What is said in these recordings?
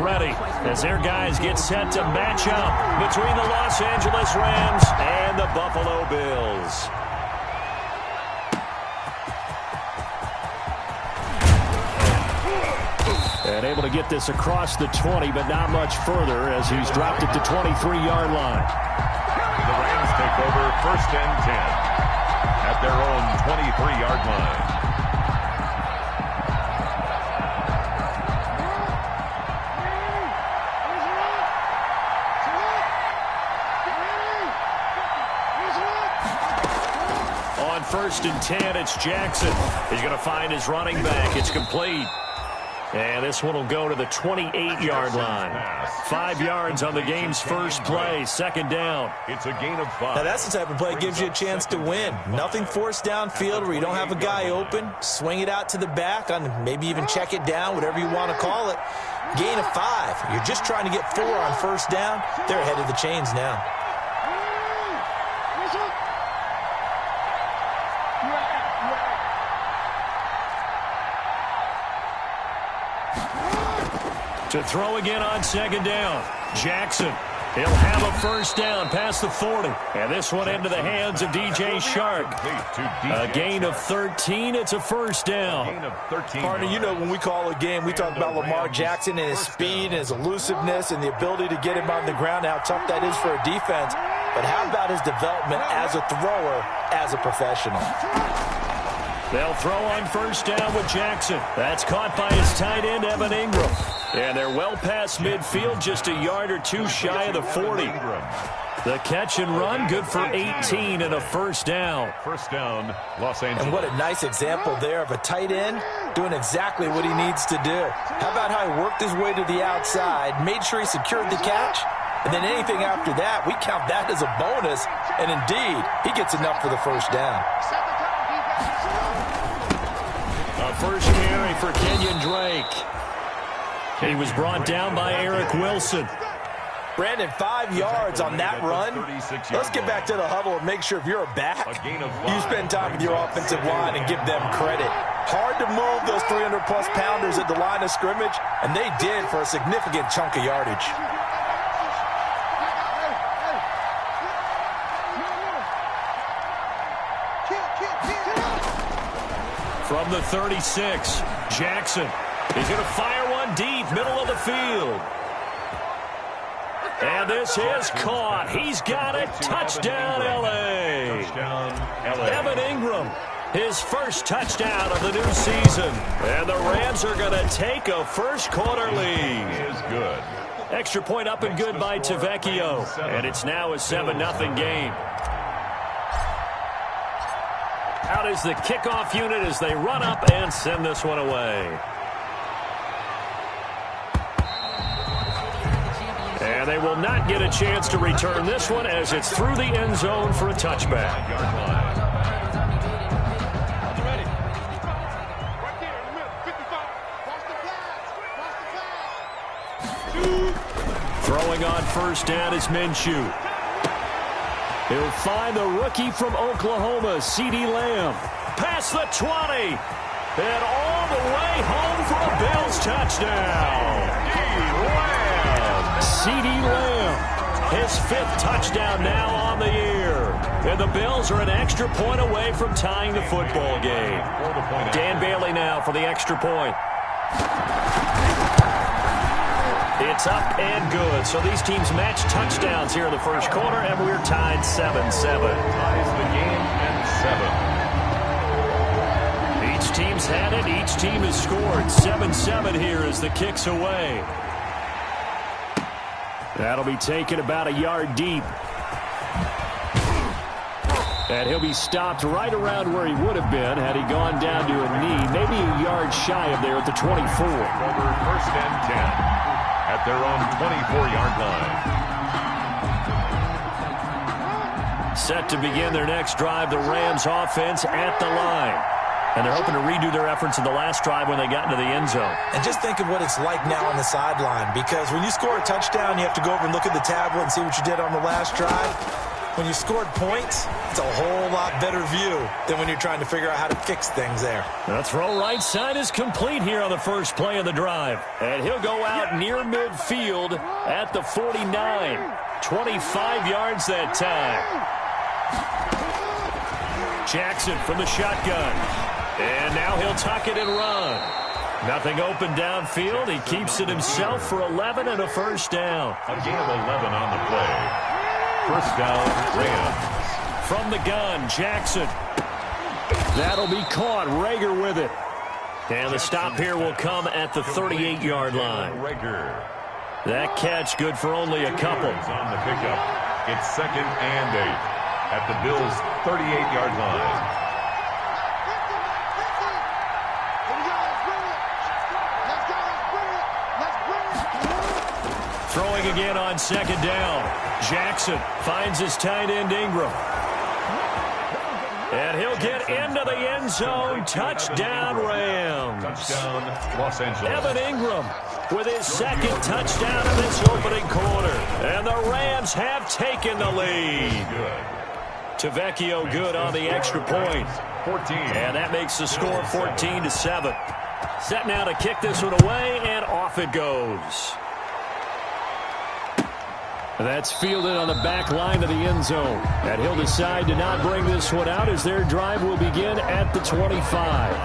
ready as their guys get set to match up between the Los Angeles Rams and the Buffalo Bills. And able to get this across the 20, but not much further as he's dropped it to 23-yard line. The Rams take over 1st and 10 at their own 23-yard line. On 1st and 10, it's Jackson. He's going to find his running back. It's complete. And this one will go to the 28-yard line. 5 yards on the game's first play. 2nd down. It's a gain of 5. Now that's the type of play that gives you a chance to win. Nothing forced downfield where you don't have a guy open. Swing it out to the back, on maybe even check it down, whatever you want to call it. Gain of 5. You're just trying to get 4 on 1st down. They're ahead of the chains now. To throw again on 2nd down. Jackson. He'll have a 1st down past the 40. And this one into the hands of DJ Shark. A gain of 13. It's a 1st down. Partner, you know when we call a game, we talk about Lamar Jackson and his speed and his elusiveness and the ability to get him on the ground, how tough that is for a defense. But how about his development as a thrower, as a professional? They'll throw on 1st down with Jackson. That's caught by his tight end, Evan Ingram. And they're well past midfield, just a yard or 2 shy of the 40. The catch and run, good for 18 and a 1st down. 1st down, Los Angeles. And what a nice example there of a tight end doing exactly what he needs to do. How about how he worked his way to the outside, made sure he secured the catch, and then anything after that, we count that as a bonus. And indeed, he gets enough for the 1st down. A 1st carry for Kenyon Drake. He was brought down by Eric Wilson. Brandon, 5 yards on that run. Let's get back to the huddle and make sure if you're a back, you spend time with your offensive line and give them credit. Hard to move those 300-plus pounders at the line of scrimmage, and they did for a significant chunk of yardage. From the 36, Jackson. He's going to fire one deep, middle of the field. And this is caught. He's got it. Touchdown, L.A. Evan Ingram, his 1st touchdown of the new season. And the Rams are going to take a 1st quarter lead. Is good. Extra point up and good by Tavecchio. And it's now a 7-0 game. Out is the kickoff unit as they run up and send this one away. And they will not get a chance to return this one as it's through the end zone for a touchback. Throwing on 1st down is Minshew. He'll find the rookie from Oklahoma, C.D. Lamb. Past the 20. And all the way home for a Bills touchdown. C.D. Lamb, his 5th touchdown now on the year. And the Bills are an extra point away from tying the football game. Dan Bailey now for the extra point. It's up and good. So these teams match touchdowns here in the 1st quarter, and we're tied 7-7. Ties the game at 7. Each team's had it. Each team has scored. 7-7 here as the kick's away. That'll be taken about a yard deep. And he'll be stopped right around where he would have been had he gone down to a knee, maybe a yard shy of there at the 24. Over 1st and 10 at their own 24-yard line. Set to begin their next drive, the Rams offense at the line. And they're hoping to redo their efforts in the last drive when they got into the end zone. And just think of what it's like now on the sideline, because when you score a touchdown, you have to go over and look at the tablet and see what you did on the last drive. when you scored points, it's a whole lot better view than when you're trying to figure out how to fix things there. The throw right side is complete here on the first play of the drive. And he'll go out near midfield at the 49. 25 yards that time. Jackson from the shotgun. And now he'll tuck it and run. Nothing open downfield. He keeps it himself for 11 and a first down. A gain of 11 on the play. First down, Rams. From the gun, Jackson. That'll be caught. Rager with it. And the stop here will come at the 38-yard line. Rager. That catch good for only a couple. On the pickup. It's 2nd and 8 at the Bills' 38-yard line. Throwing again on 2nd down. Jackson finds his tight end Ingram. And he'll get into the end zone. Touchdown, Rams. Touchdown, Los Angeles. Evan Ingram with his 2nd touchdown of this opening quarter. And the Rams have taken the lead. Tavecchio good on the extra point. 14. And that makes the score 14-7. Set now to kick this one away, and off it goes. That's fielded on the back line of the end zone. And he'll decide to not bring this one out as their drive will begin at the 25.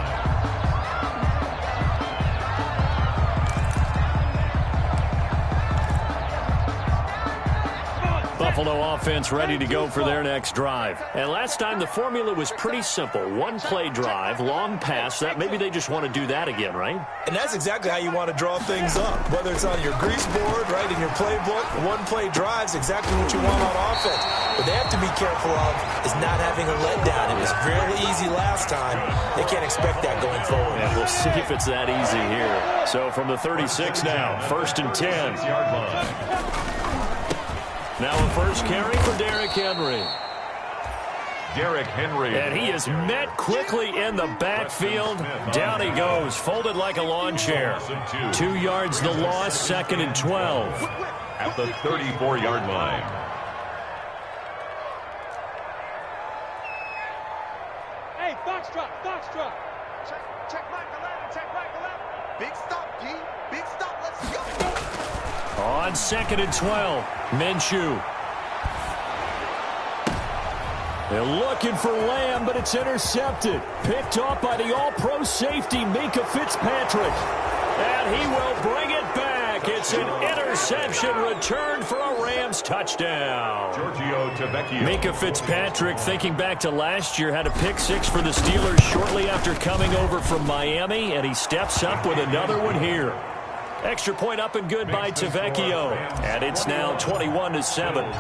Buffalo offense ready to go for their next drive. And last time the formula was pretty simple. One play drive, long pass. That maybe they just want to do that again, right? And that's exactly how you want to draw things up. Whether it's on your grease board, right, in your playbook, one play drive's exactly what you want on offense. What they have to be careful of is not having a letdown. It was really easy last time. They can't expect that going forward. And we'll see if it's that easy here. So from the 36 now, 1st and 10. 6-yard line. Now a first carry for Derrick Henry. Derrick Henry. And he is met quickly in the backfield. Down he goes, folded like a lawn chair. 2 yards the loss, 2nd and 12. At the 34-yard line. Hey, foxtrot, foxtrot. Check Mike 11, check Mike 11. Big stop, D. Big stop, let's go. On 2nd and 12, Minshew. They're looking for Lamb, but it's intercepted. Picked off by the all-pro safety, Minkah Fitzpatrick. And he will bring it back. It's an interception returned for a Rams touchdown. Giorgio Tavecchio. Minkah Fitzpatrick, thinking back to last year, had a pick six for the Steelers shortly after coming over from Miami, and he steps up with another one here. Extra point up and good by Tavecchio. And it's now 21-7.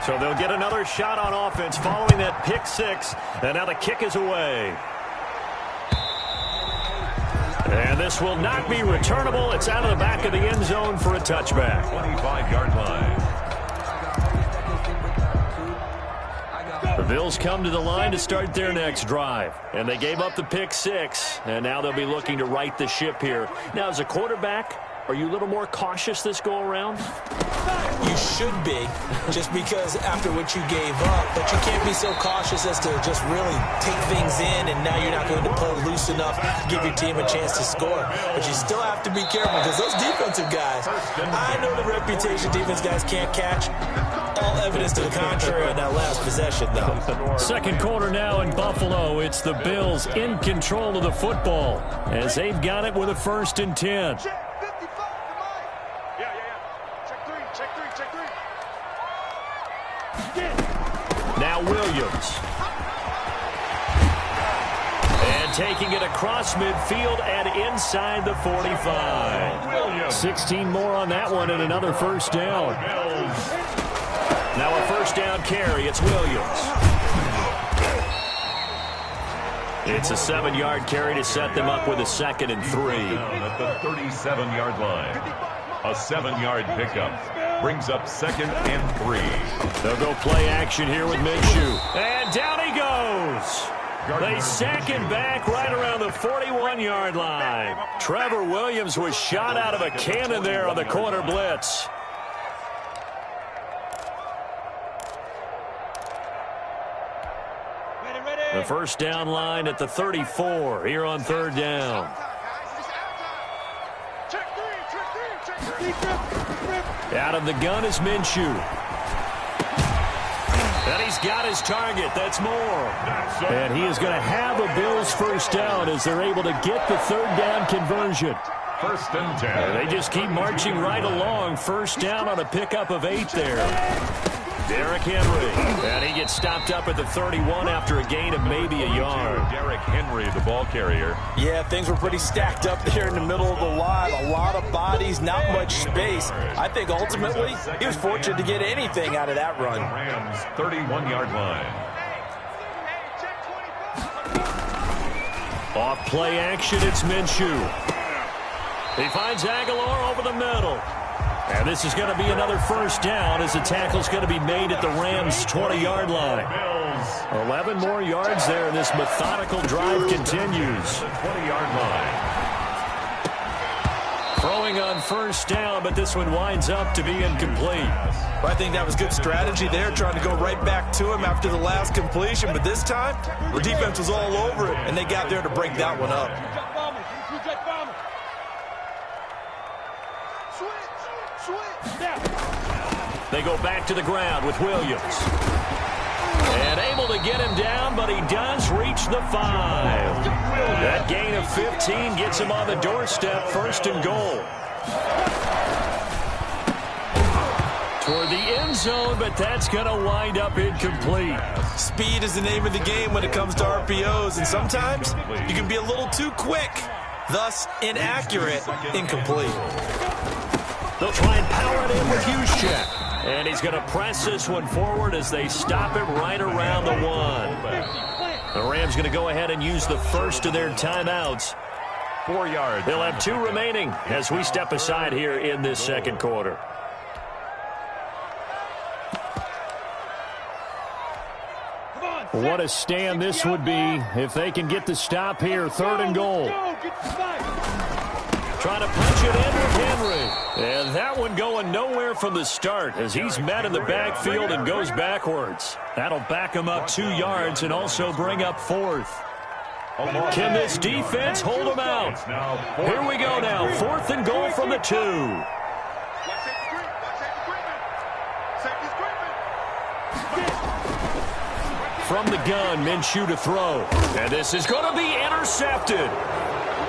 So they'll get another shot on offense following that pick six. And now the kick is away. And this will not be returnable. It's out of the back of the end zone for a touchback. 25-yard line. The Bills come to the line to start their next drive. And they gave up the pick six. And now they'll be looking to right the ship here. Now, as a quarterback, are you a little more cautious this go-around? You should be, just because after what you gave up, but you can't be so cautious as to just really take things in, and now you're not going to play loose enough to give your team a chance to score. But you still have to be careful, because those defensive guys, I know the reputation defense guys can't catch. All evidence to the contrary on that last possession, though. Second quarter now in Buffalo. It's the Bills in control of the football as they've got it with a 1st and 10. Now Williams. And taking it across midfield and inside the 45. 16 more on that one and another first down. Now a first down carry. It's Williams. It's a 7-yard carry to set them up with a 2nd and 3. At the 37-yard line. A 7-yard pickup. Brings up 2nd and 3. They'll go play action here with Minshew. And down he goes. They sack him back right around the 41-yard line. Trevor Williams was shot out of a cannon there on the corner blitz. The first down line at the 34 here on third down. Out of the gun is Minshew. And he's got his target. That's Moore. And he is going to have a Bills first down as they're able to get the third down conversion. First and 10. And they just keep marching right along. First down on a pickup of 8 there. Derrick Henry. And he gets stopped up at the 31 after a gain of maybe a yard. Derrick Henry, the ball carrier. Yeah, things were pretty stacked up there in the middle of the line. A lot of bodies, not much space. I think ultimately he was fortunate to get anything out of that run. Rams 31-yard line. Off play action, it's Minshew. He finds Aguilar over the middle. And this is going to be another first down as the tackle's going to be made at the Rams' 20-yard line. 11 more yards there, and this methodical drive continues. 20-yard line. Throwing on first down, but this one winds up to be incomplete. Well, I think that was good strategy there, trying to go right back to him after the last completion. But this time, the defense was all over it, and they got there to break that one up. They go back to the ground with Williams. And able to get him down, but he does reach the 5. That gain of 15 gets him on the doorstep, first and goal. Toward the end zone, but that's going to wind up incomplete. Speed is the name of the game when it comes to RPOs, and sometimes you can be a little too quick, thus inaccurate, incomplete. They'll try and power it in with Juszczyk. And he's going to press this one forward as they stop it right around the 1. The Rams going to go ahead and use the first of their timeouts. 4 yards. They'll have 2 remaining as we step aside here in this second quarter. What a stand this would be if they can get the stop here. Third and goal. Trying to punch it in with Henry. And that one going nowhere from the start as he's met in the backfield and goes backwards. That'll back him up 2 yards and also bring up 4th. Can this defense hold him out? Here we go now. 4th and goal from the 2. From the gun, Minshew to throw. And this is going to be intercepted.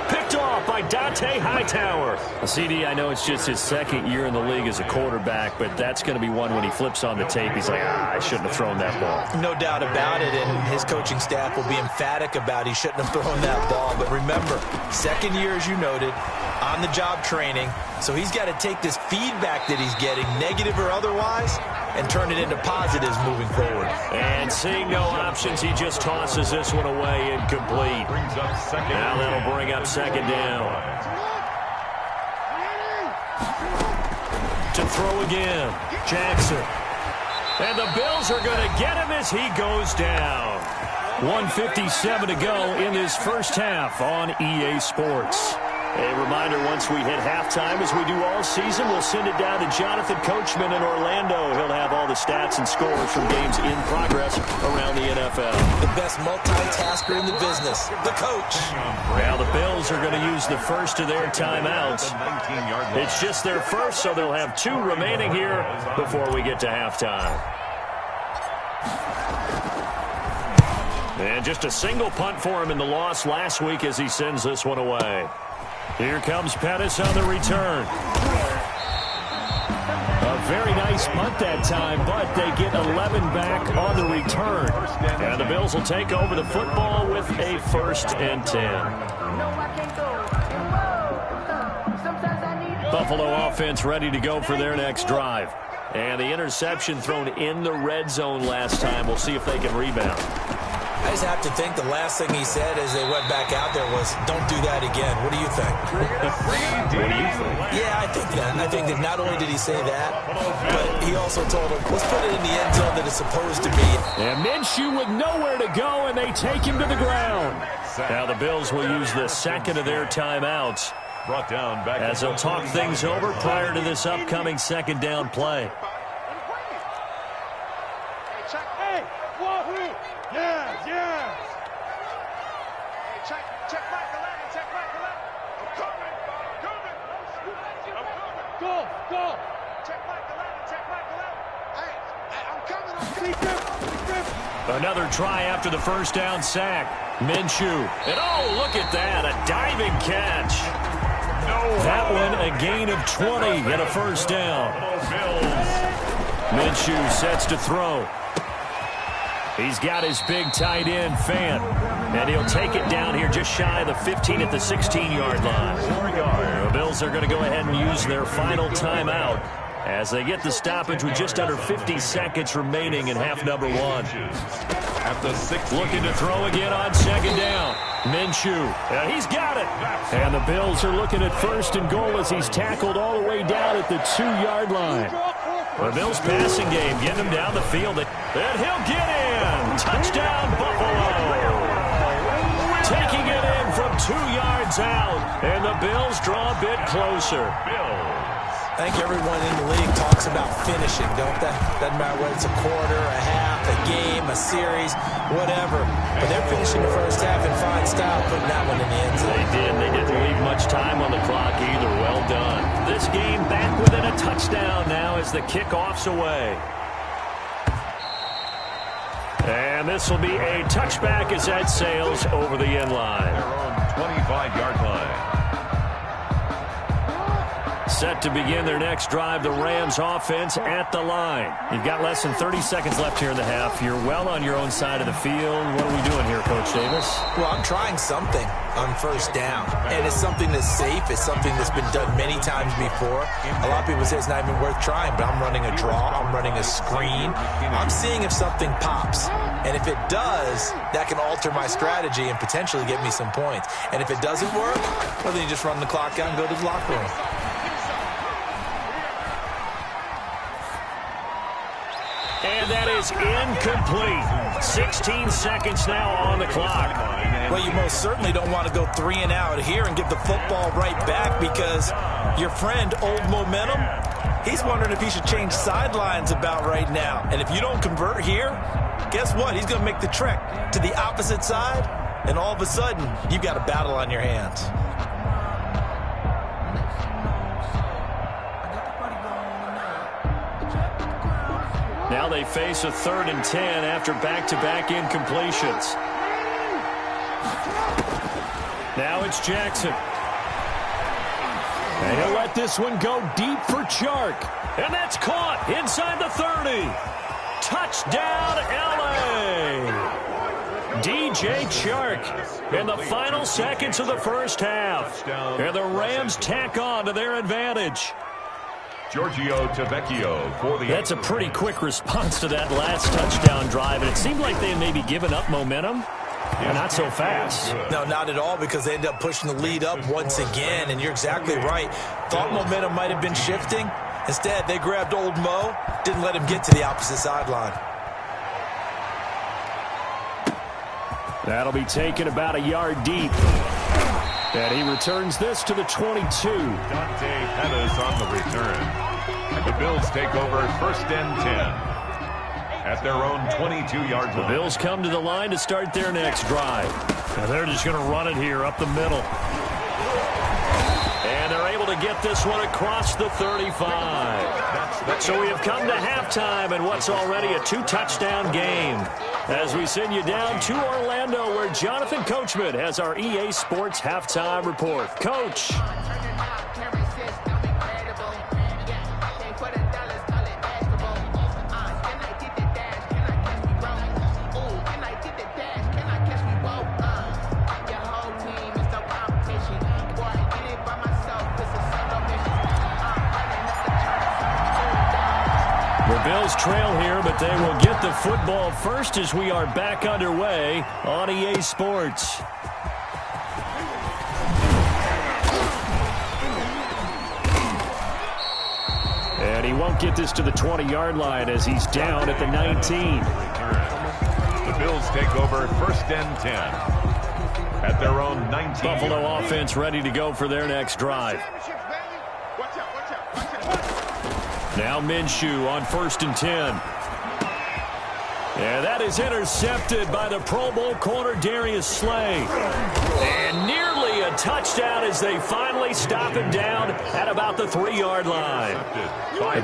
Picked off by Dante Hightower. CD, I know it's just his second year in the league as a quarterback, but that's going to be one when he flips on the tape. He's like, I shouldn't have thrown that ball. No doubt about it, and his coaching staff will be emphatic about he shouldn't have thrown that ball. But remember, second year, as you noted, on-the-job training, so he's got to take this feedback that he's getting, negative or otherwise, and turn it into positives moving forward. And seeing no options, he just tosses this one away, incomplete. Now that'll bring up second down. To throw again, Jackson. And the Bills are going to get him as he goes down. 1:57 to go in this first half on EA Sports. A reminder, once we hit halftime, as we do all season, we'll send it down to Jonathan Coachman in Orlando. He'll have all the stats and scores from games in progress around the NFL. The best multitasker in the business, the coach. Now the Bills are going to use the first of their timeouts. It's just their first, so they'll have 2 remaining here before we get to halftime. And just a single punt for him in the loss last week as he sends this one away. Here comes Pettis on the return. A very nice punt that time, but they get 11 back on the return. And the Bills will take over the football with a 1st and 10. Buffalo offense ready to go for their next drive. And the interception thrown in the red zone last time. We'll see if they can rebound. I just have to think the last thing he said as they went back out there was, don't do that again. What do you think? What do you think? Yeah, I think that. I think that not only did he say that, but he also told him, let's put it in the end zone that it's supposed to be. And Minshew with nowhere to go, and they take him to the ground. Now the Bills will use the second of their timeouts Brought down back as they'll talk things over prior to this upcoming second down play. Check Mike 11, check Mike 11. I'm coming, I'm coming. Go. Check Mike 11, check Mike 11. Hey, I'm coming. Another try after the first down sack. Minshew. And oh, look at that, a diving catch. That one a gain of 20 and a first down. Minshew sets to throw. He's got his big tight end, Fant. And he'll take it down here just shy of the 15 at the 16-yard line. The Bills are going to go ahead and use their final timeout as they get the stoppage with just under 50 seconds remaining in half number one. Looking to throw again on second down. Minshew, he's got it. And the Bills are looking at first and goal as he's tackled all the way down at the 2-yard line. The Bills passing game, getting him down the field. And he'll get in. Touchdown, Buffalo. Taking it in from 2 yards out. And the Bills draw a bit closer. I think everyone in the league talks about finishing, don't they? Doesn't matter whether it's a quarter, a half, a game, a series, whatever. But they're finishing the first half in fine style, putting that one in the end zone. They did. They didn't leave much time on the clock either. Well done. This game back within a touchdown now as the kickoff's away. And this will be a touchback as that sails over the end line. Their own 25-yard line. Set to begin their next drive, the Rams offense at the line. You've got less than 30 seconds left here in the half. You're well on your own side of the field. What are we doing here, Coach Davis? Well, I'm trying something on first down. And it's something that's safe. It's something that's been done many times before. A lot of people say it's not even worth trying, but I'm running a draw. I'm running a screen. I'm seeing if something pops. And if it does, that can alter my strategy and potentially get me some points. And if it doesn't work, well, then you just run the clock out and go to the locker room. And that is incomplete. 16 seconds now on the clock. Well, you most certainly don't want to go 3 and out here and give the football right back because your friend, Old Momentum, he's wondering if he should change sidelines about right now. And if you don't convert here, guess what? He's going to make the trek to the opposite side, and all of a sudden, you've got a battle on your hands. Now they face a 3rd and 10 after back-to-back incompletions. Now it's Jackson. And he'll let this one go deep for Chark. And that's caught inside the 30. Touchdown, L.A. DJ Chark in the final seconds of the first half. And the Rams tack on to their advantage. Giorgio Tavecchio for the... That's a pretty quick response to that last touchdown drive, and it seemed like they had maybe given up momentum. Not so fast. No, not at all, because they ended up pushing the lead up once again, and you're exactly right. Thought momentum might have been shifting. Instead, they grabbed Old Mo, didn't let him get to the opposite sideline. That'll be taken about a yard deep. And he returns this to the 22. Dante Pettis on the return. And the Bills take over 1st and 10 at their own 22-yard line. The Bills come to the line to start their next drive. And they're just going to run it here up the middle. And they're able to get this one across the 35. So we have come to halftime in what's already a 2-touchdown game. As we send you down to Orlando, where Jonathan Coachman has our EA Sports Halftime Report. Coach. The Bills trail here, but they will get the football first as we are back underway on EA Sports. And he won't get this to the 20-yard line as he's down at the 19. The Bills take over 1st and 10 at their own 19. Buffalo offense ready to go for their next drive. Now Minshew on 1st and 10. And that is intercepted by the Pro Bowl corner Darius Slay. And nearly a touchdown as they finally stop him down at about the 3-yard line.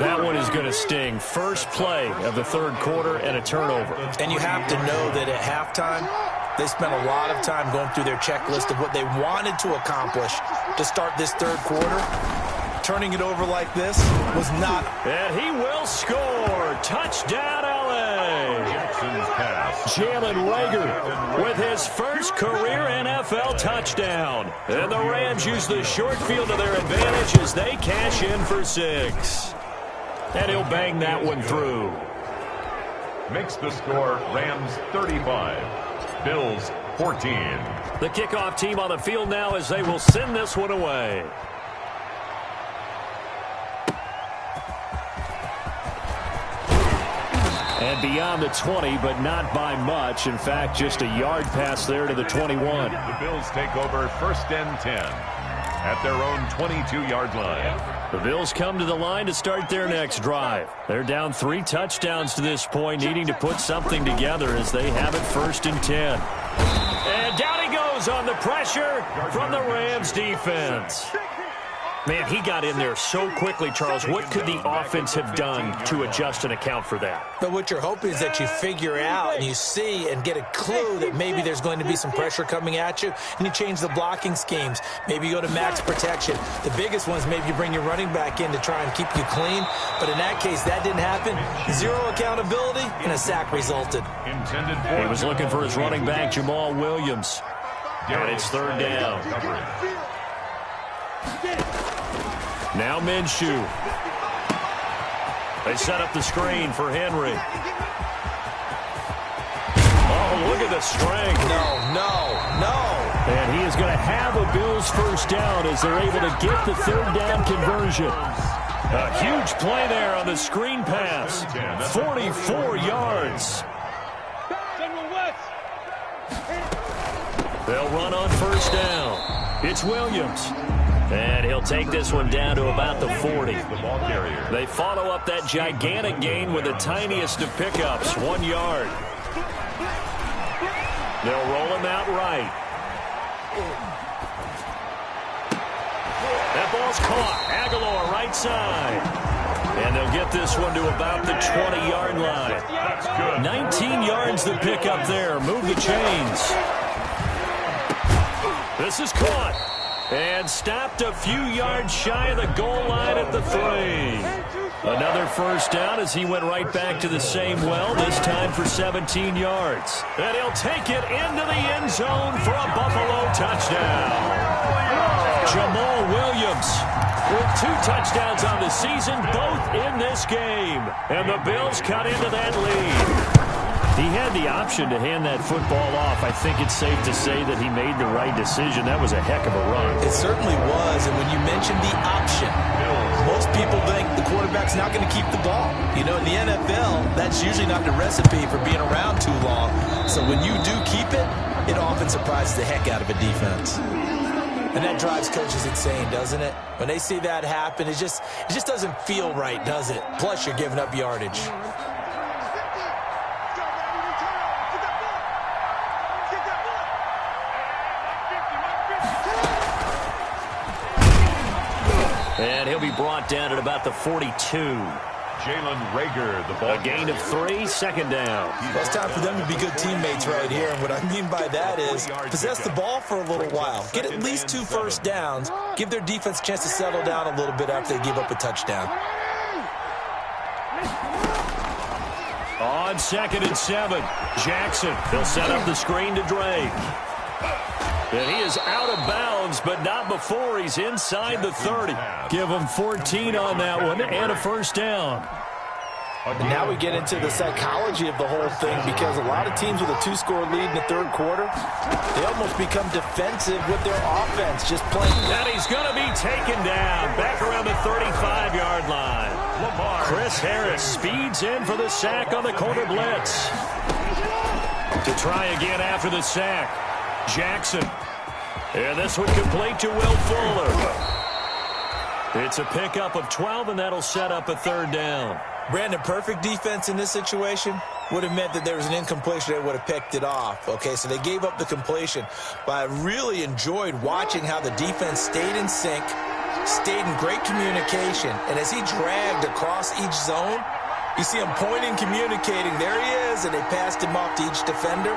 That one is going to sting. First play of the third quarter and a turnover. And you have to know that at halftime, they spent a lot of time going through their checklist of what they wanted to accomplish to start this third quarter. Turning it over like this was not. And he will score. Touchdown, L.A. Jackson's pass. Jalen Reagor with his first career NFL touchdown. And the Rams use the short field to their advantage as they cash in for 6. And he'll bang that one through. Makes the score Rams 35, Bills 14. The kickoff team on the field now as they will send this one away. And beyond the 20, but not by much. In fact, just a yard pass there to the 21. The Bills take over first and 10 at their own 22-yard line. The Bills come to the line to start their next drive. They're down 3 touchdowns to this point, needing to put something together as they have it first and 10. And down he goes on the pressure from the Rams defense. Man, he got in there so quickly, Charles. What could the offense have done to adjust and account for that? But what you're hoping is that you figure out and you see and get a clue that maybe there's going to be some pressure coming at you, and you change the blocking schemes. Maybe you go to max protection. The biggest one is maybe you bring your running back in to try and keep you clean. But in that case, that didn't happen. 0 accountability, and a sack resulted. He was looking for his running back, Jamal Williams. And it's third down. Now Minshew. They set up the screen for Henry. Oh, look at the strength. No. And he is going to have a Bills first down as they're able to get the third down conversion. A huge play there on the screen pass. 44 yards. They'll run on first down. It's Williams. And he'll take this one down to about the 40. They follow up that gigantic gain with the tiniest of pickups, 1 yard. They'll roll him out right. That ball's caught. Aguilar right side. And they'll get this one to about the 20-yard line. 19 yards to pick up there. Move the chains. This is caught. And stopped a few yards shy of the goal line at the 3. Another first down as he went right back to the same well, this time for 17 yards. And he'll take it into the end zone for a Buffalo touchdown. Jamal Williams with 2 touchdowns on the season, both in this game. And the Bills cut into that lead. He had the option to hand that football off. I think it's safe to say that he made the right decision. That was a heck of a run. It certainly was, and when you mentioned the option, most people think the quarterback's not going to keep the ball. You know, in the NFL, that's usually not the recipe for being around too long. So when you do keep it, it often surprises the heck out of a defense. And that drives coaches insane, doesn't it? When they see that happen, it just doesn't feel right, does it? Plus, you're giving up yardage. And he'll be brought down at about the 42. Jalen Reagor, the ball. A gain of 3, second down. Well, it's time for them to be good teammates right here. And what I mean by that is possess the ball for a little while. Get at least 2 first downs. Give their defense a chance to settle down a little bit after they give up a touchdown. On 2nd and 7, Jackson. They'll set up the screen to Drake. And he is out of bounds, but not before he's inside the 30. Give him 14 on that one and a first down. And now we get into the psychology of the whole thing, because a lot of teams with a 2-score lead in the third quarter, they almost become defensive with their offense, just playing. And he's going to be taken down back around the 35-yard line. Chris Harris speeds in for the sack on the corner blitz. To try again after the sack. Jackson. And this one complete to Will Fuller. It's a pickup of 12, and that'll set up a third down. Brandon, perfect defense in this situation. would have meant that there was an incompletion. They would have picked it off. Okay, so they gave up the completion. But I really enjoyed watching how the defense stayed in sync, stayed in great communication. And as he dragged across each zone, you see him pointing, communicating. There he is, and they passed him off to each defender.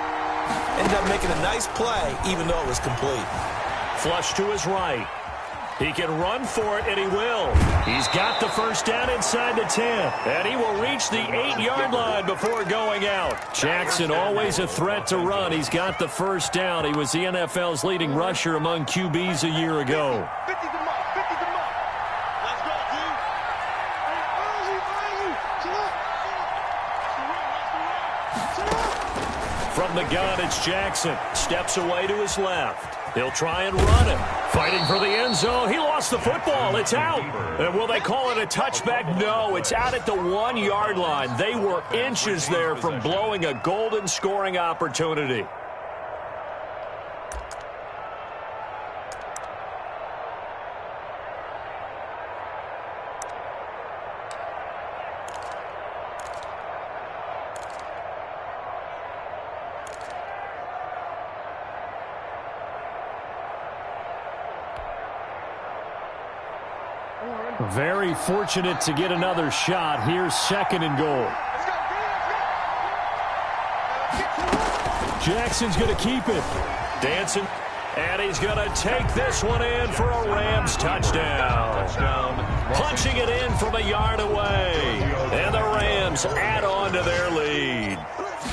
Ended up making a nice play, even though it was complete. Flush to his right. He can run for it, and he will. He's got the first down inside the 10, and he will reach the 8-yard line before going out. Jackson always a threat to run. He's got the first down. He was the NFL's leading rusher among QBs a year ago. From the gun, it's Jackson. Steps away to his left. He'll try and run it. Fighting for the end zone. He lost the football. It's out. And will they call it a touchback? No, it's out at the 1-yard line. They were inches there from blowing a golden scoring opportunity. Very fortunate to get another shot. Here's 2nd and goal. Jackson's going to keep it. Dancing. And he's going to take this one in for a Rams touchdown. Punching it in from a yard away. And the Rams add on to their lead.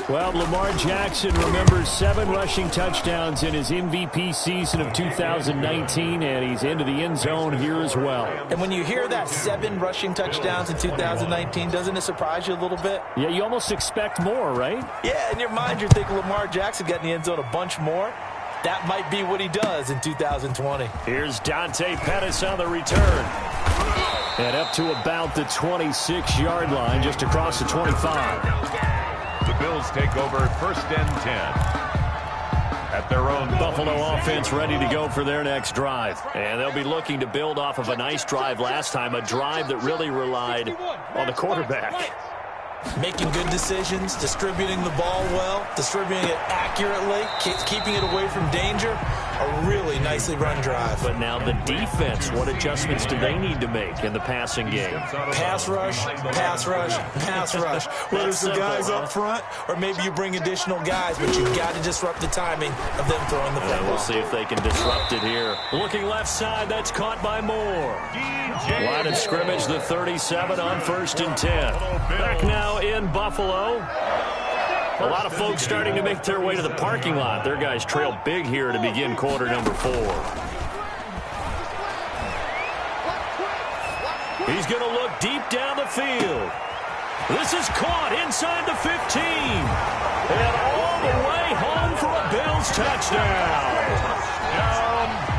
Well, Lamar Jackson remembers 7 rushing touchdowns in his MVP season of 2019, and he's into the end zone here as well. And when you hear that 7 rushing touchdowns in 2019, doesn't it surprise you a little bit? Yeah, you almost expect more, right? Yeah, in your mind, you're thinking Lamar Jackson got in the end zone a bunch more. That might be what he does in 2020. Here's Dante Pettis on the return. And up to about the 26-yard line, just across the 25. The Bills take over 1st and 10 at their own. Buffalo offense ready to go for their next drive. And they'll be looking to build off of a nice drive last time, a drive that really relied on the quarterback. Making good decisions, distributing the ball well, distributing it accurately, keeping it away from danger. A really nicely run drive. But now the defense, what adjustments do they need to make in the passing game? Pass rush, pass rush, pass rush. Whether it's the guys up front or maybe you bring additional guys, but you've got to disrupt the timing of them throwing the football. We'll see if they can disrupt it here. Looking left side, that's caught by Moore. Line of scrimmage, the 37 on 1st and 10. Back now in Buffalo. A lot of folks starting to make their way to the parking lot. Their guys trail big here to begin quarter number 4. He's going to look deep down the field. This is caught inside the 15. And all the way home for a Bills touchdown.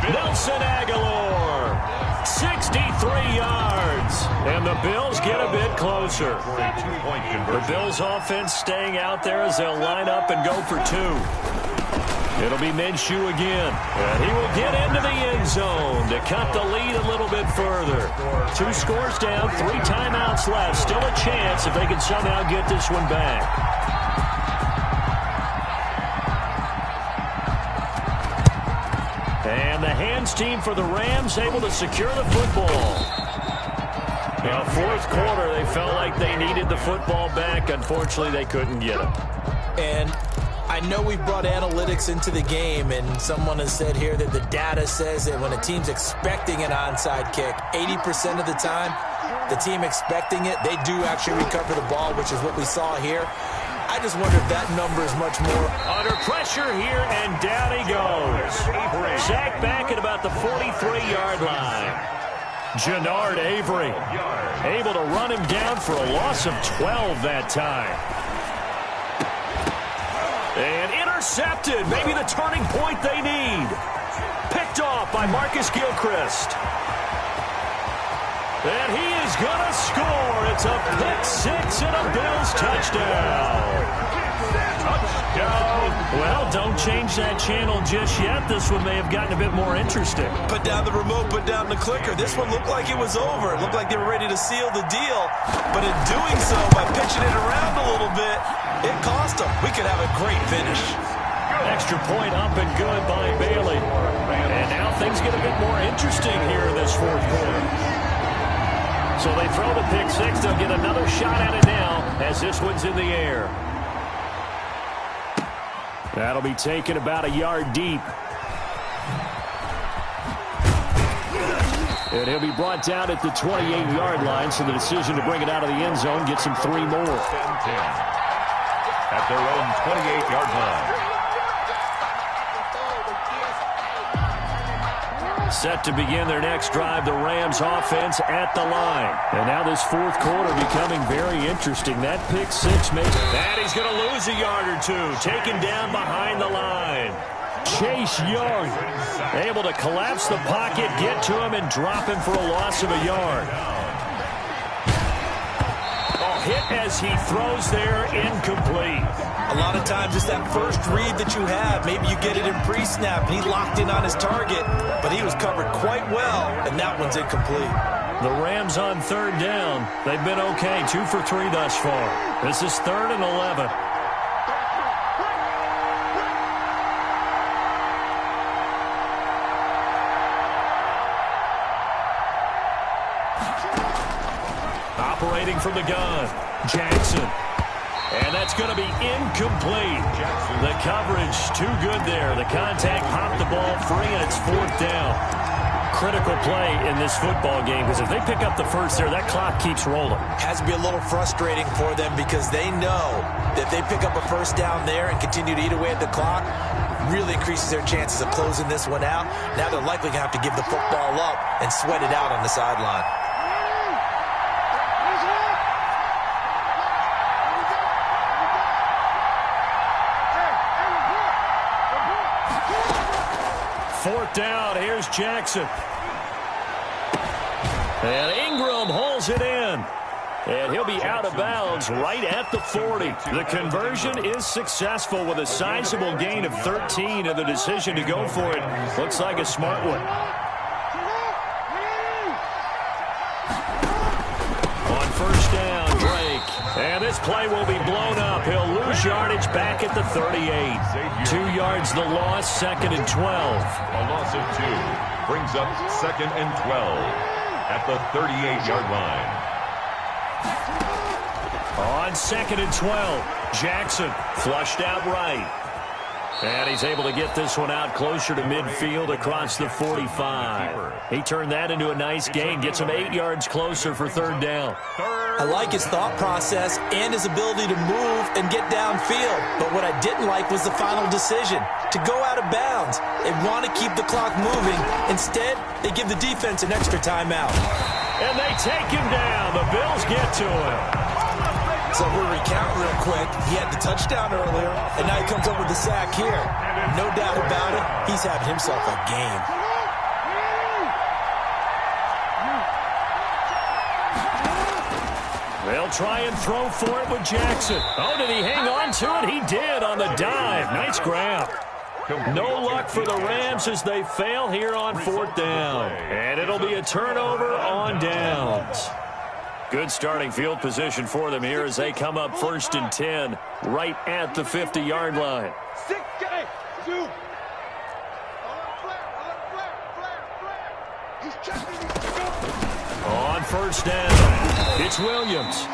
Nelson Aguilar, 63 yards. And the Bills get a bit closer. The Bills offense staying out there as they'll line up and go for 2. It'll be Minshew again. And he will get into the end zone to cut the lead a little bit further. 2 scores down, 3 timeouts left. Still a chance if they can somehow get this one back. And the hands team for the Rams able to secure the football. Now, 4th quarter, they felt like they needed the football back. Unfortunately, they couldn't get it. And I know we've brought analytics into the game, and someone has said here that the data says that when a team's expecting an onside kick, 80% of the time, the team expecting it, they do actually recover the ball, which is what we saw here. I just wonder if that number is much more. Under pressure here, and down he goes. Sacked back at about the 43-yard line. Jannard Avery able to run him down for a loss of 12 that time. And intercepted. Maybe the turning point they need. Picked off by Marcus Gilchrist. And he is going to score. It's a pick 6 and a Bills touchdown. Touchdown, Well, don't change that channel just yet. This one may have gotten a bit more interesting. Put down the remote, put down the clicker. This one looked like it was over. It looked like they were ready to seal the deal. But in doing so, by pitching it around a little bit, it cost them. We could have a great finish. Extra point up and good by Bailey. And now things get a bit more interesting here in this fourth quarter. So they throw the pick six. They'll get another shot at it now as this one's in the air. That'll be taken about a yard deep. And he'll be brought down at the 28-yard line, so the decision to bring it out of the end zone gets him 3 more. 10-10 at their own 28-yard line. Set to begin their next drive, the Rams offense at the line. And now this fourth quarter becoming very interesting. That pick six makes... And he's going to lose a yard or two. Taken down behind the line. Chase Young able to collapse the pocket, get to him, and drop him for a loss of a yard. Hit as he throws there, incomplete. A lot of times it's that first read that you have. Maybe you get it in pre-snap, and he locked in on his target, but he was covered quite well, and that one's incomplete. The Rams on third down. They've been okay, 2 for 3 thus far. This is 3rd and 11. Operating from the gun, Jackson. And that's going to be incomplete. The coverage too good there. The contact popped the ball free, and it's 4th down. Critical play in this football game, because if they pick up the first there, that clock keeps rolling. Has to be a little frustrating for them because they know that if they pick up a first down there and continue to eat away at the clock, really increases their chances of closing this one out. Now they're likely going to have to give the football up and sweat it out on the sideline. Fourth down, here's Jackson. And Ingram hauls it in. And he'll be out of bounds right at the 40. The conversion is successful with a sizable gain of 13, and the decision to go for it looks like a smart one. On first down, Drake. And this play will be blown up. He'll lose yardage back at the 38. 2 yards the loss, 2nd and 12. A loss of 2 brings up 2nd and 12 at the 38-yard line. On 2nd and 12, Jackson flushed out right. And he's able to get this one out closer to midfield across the 45. He turned that into a nice gain, gets him 8 yards closer for 3rd down. I like his thought process and his ability to move and get downfield. But what I didn't like was the final decision to go out of bounds. They want to keep the clock moving. Instead, they give the defense an extra timeout. And they take him down. The Bills get to him. So we'll recount real quick. He had the touchdown earlier, and now he comes up with the sack here. No doubt about it, he's having himself a game. They'll try and throw for it with Jackson. Oh, did he hang on to it? He did on the dive. Nice grab. No luck for the Rams as they fail here on 4th down. And it'll be a turnover on downs. Good starting field position for them here as they come up 1st and 10 right at the 50-yard line. 6, 2. He's checking. On first down, it's Williams.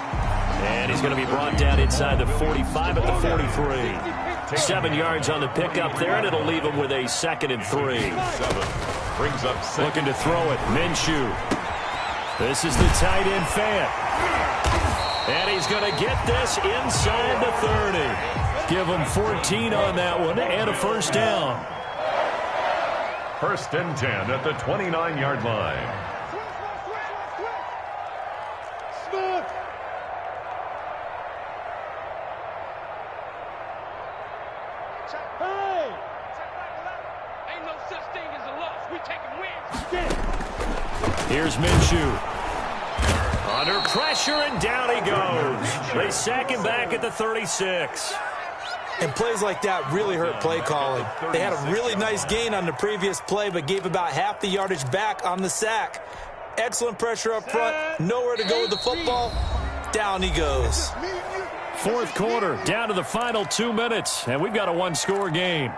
And he's going to be brought down inside the 45 at the 43. 7 yards on the pickup there, and it'll leave him with a 2nd and 3. Brings up 2nd. Looking to throw it, Minshew. This is the tight end Fant. And he's going to get this inside the 30. Give him 14 on that one and a first down. 1st and 10 at the 29-yard line. Hey! Ain't no such thing as a loss. We taking wins. Here's Minshew. Under pressure, and down he goes. They sack him back at the 36. And plays like that really hurt play calling. They had a really nice gain on the previous play, but gave about half the yardage back on the sack. Excellent pressure up front. Nowhere to go with the football. Down he goes. Fourth quarter, down to the final 2 minutes, and we've got a one-score game.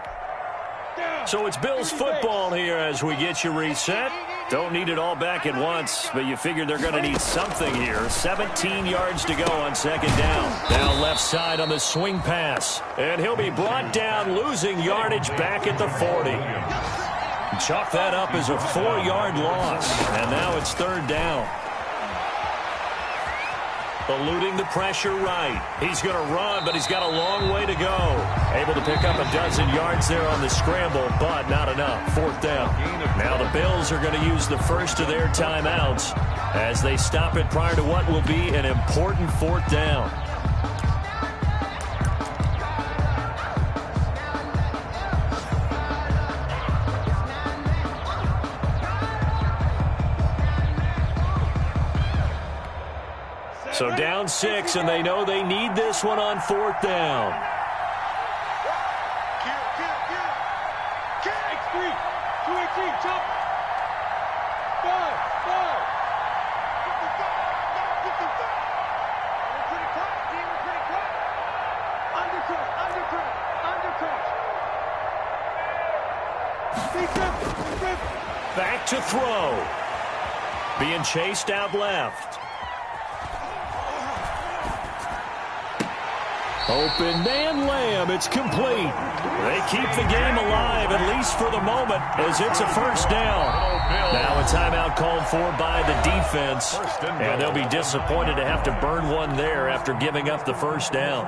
So it's Bills football here as we get you reset. Don't need it all back at once, but you figure they're going to need something here. 17 yards to go on second down. Now left side on the swing pass. And he'll be brought down, losing yardage back at the 40. Chalk that up as a 4-yard loss. And now it's third down. Eluding the pressure right. He's going to run, but he's got a long way to go. Able to pick up a dozen yards there on the scramble, but not enough. Fourth down. Now the Bills are going to use the first of their timeouts as they stop it prior to what will be an important fourth down. So down 6, and they know they need this one on fourth down. Back to throw. Being chased out left. Open man Lamb, it's complete. They keep the game alive, at least for the moment, as it's a first down. Now a timeout called for by the defense, and they'll be disappointed to have to burn one there after giving up the first down.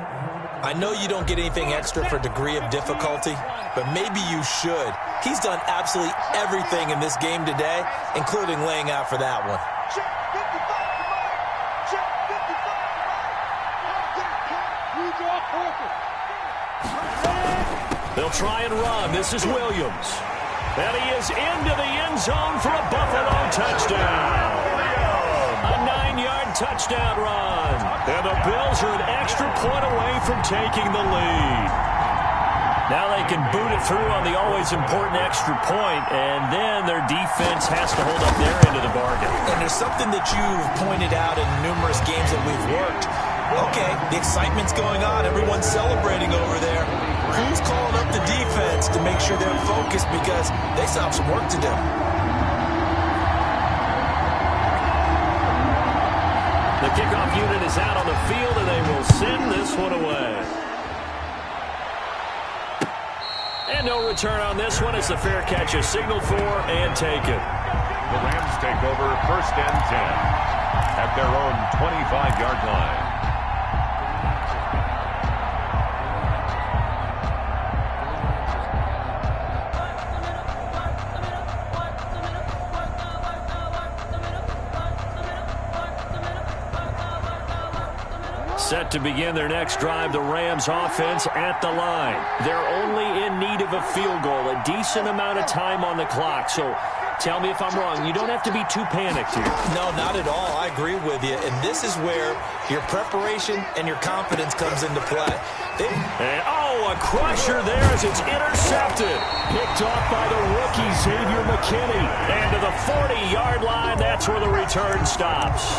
I know you don't get anything extra for degree of difficulty, but maybe you should. He's done absolutely everything in this game today, including laying out for that one. They'll try and run. This is Williams. And he is into the end zone for a Buffalo touchdown. A 9-yard touchdown run. And the Bills are an extra point away from taking the lead. Now they can boot it through on the always important extra point, and then their defense has to hold up their end of the bargain. And there's something that you've pointed out in numerous games that we've worked. Okay, the excitement's going on. Everyone's celebrating over there. Who's calling up the defense to make sure they're focused, because they still have some work to do. The kickoff unit is out on the field, and they will send this one away. And no return on this one. It's the fair catch is signaled for and taken. The Rams take over first and 10 at their own 25-yard line. Set to begin their next drive, the Rams offense at the line. They're only in need of a field goal, a decent amount of time on the clock. So tell me if I'm wrong. You don't have to be too panicked here. No, not at all. I agree with you. And this is where your preparation and your confidence comes into play. And, a crusher there as it's intercepted. Picked off by the rookie, Xavier McKinney. And to the 40-yard line, that's where the return stops.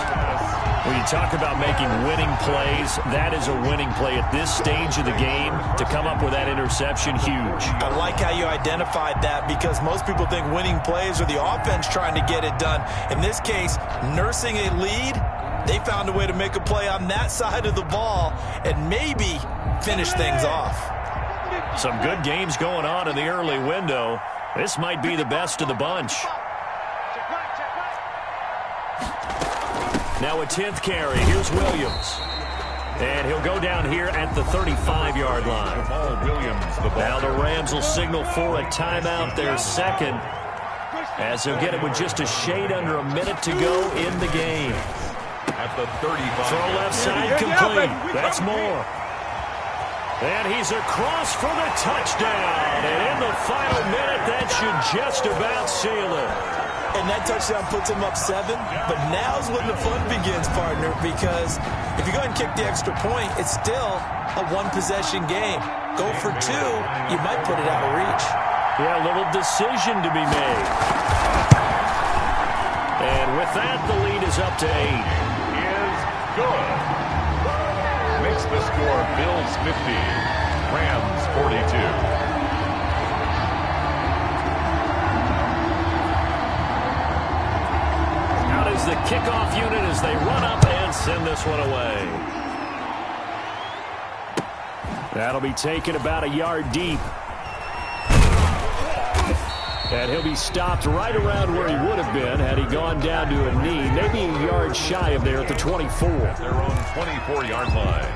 When you talk about making winning plays, that is a winning play at this stage of the game. To come up with that interception, huge. I like how you identified that, because most people think winning plays are the offense trying to get it done. In this case, nursing a lead, they found a way to make a play on that side of the ball and maybe finish things off. Some good games going on in the early window. This might be the best of the bunch. Now a 10th carry. Here's Williams. And he'll go down here at the 35-yard line. Now the Rams will signal for a timeout, their second, as they'll get it with just a shade under a minute to go in the game. At the 35. Throw left side complete. That's more. And he's across for the touchdown. And in the final minute, that should just about seal it. And that touchdown puts him up 7. But now's when the fun begins, partner, because if you go ahead and kick the extra point, it's still a one-possession game. Go for 2, you might put it out of reach. Yeah, a little decision to be made. And with that, the lead is up to 8. Is good. Makes the score Bills 50, Rams 42. Is the kickoff unit as they run up and send this one away. That'll be taken about a yard deep. And he'll be stopped right around where he would have been had he gone down to a knee, maybe a yard shy of there at the 24. Their own 24-yard line.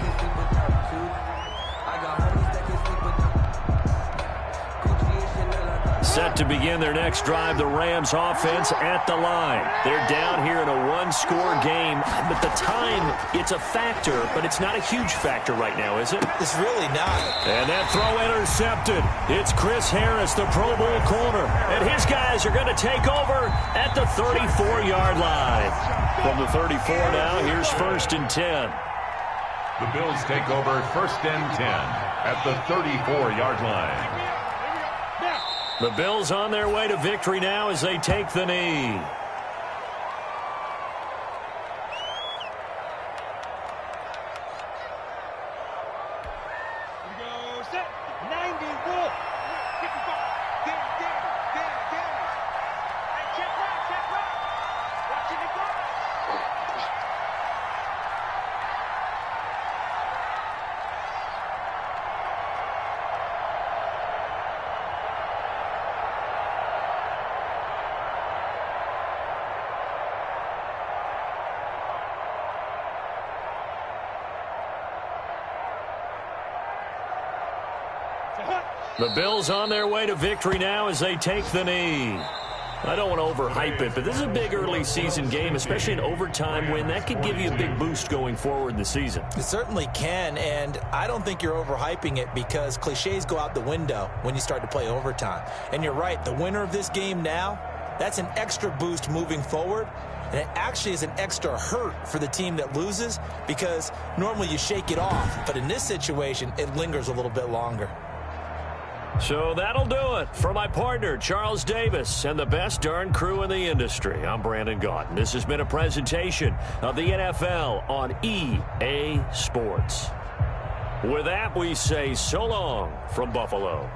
Set to begin their next drive, the Rams offense at the line. They're down here in a one-score game, but the time, it's a factor, but it's not a huge factor right now, is it? It's really not. And that throw intercepted. It's Chris Harris, the Pro Bowl corner, and his guys are going to take over at the 34-yard line. From the 34 now, here's 1st and 10. The Bills take over 1st and 10 at the 34-yard line. The Bills on their way to victory now as they take the knee. The Bills on their way to victory now as they take the knee. I don't want to overhype it, but this is a big early season game, especially an overtime win. That could give you a big boost going forward in the season. It certainly can, and I don't think you're overhyping it because cliches go out the window when you start to play overtime. And you're right, the winner of this game now, that's an extra boost moving forward. And it actually is an extra hurt for the team that loses because normally you shake it off. But in this situation, it lingers a little bit longer. So that'll do it for my partner, Charles Davis, and the best darn crew in the industry. I'm Brandon Gaunt. This has been a presentation of the NFL on EA Sports. With that, we say so long from Buffalo.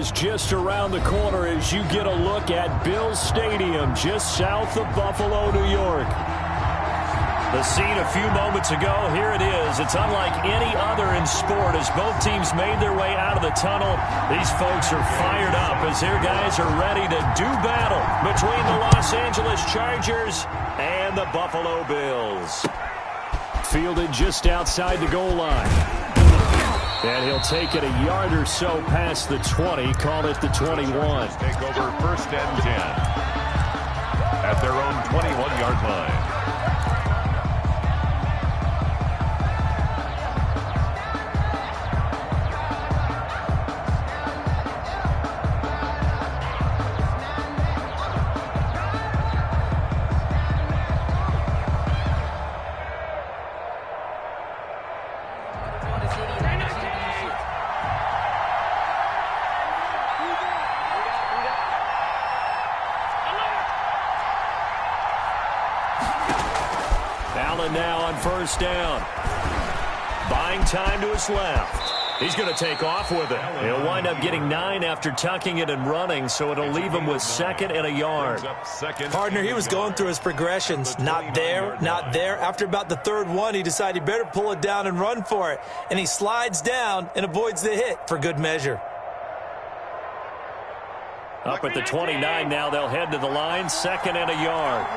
is just around the corner as you get a look at Bills Stadium just south of Buffalo, New York. The scene a few moments ago, here it is. It's unlike any other in sport as both teams made their way out of the tunnel. These folks are fired up as their guys are ready to do battle between the Los Angeles Chargers and the Buffalo Bills. Fielded just outside the goal line. And he'll take it a yard or so past the 20, call it the 21. Take over first and 10 at their own 21-yard line. Allen now on first down. Buying time to his left. He's going to take off with it. He'll wind up getting 9 after tucking it and running, so it'll leave him with 2nd and a yard. Partner, he was going through his progressions. Not there, not there. After about the 3rd one, he decided he better pull it down and run for it. And he slides down and avoids the hit for good measure. Up at the 29 now, they'll head to the line, 2nd and a yard.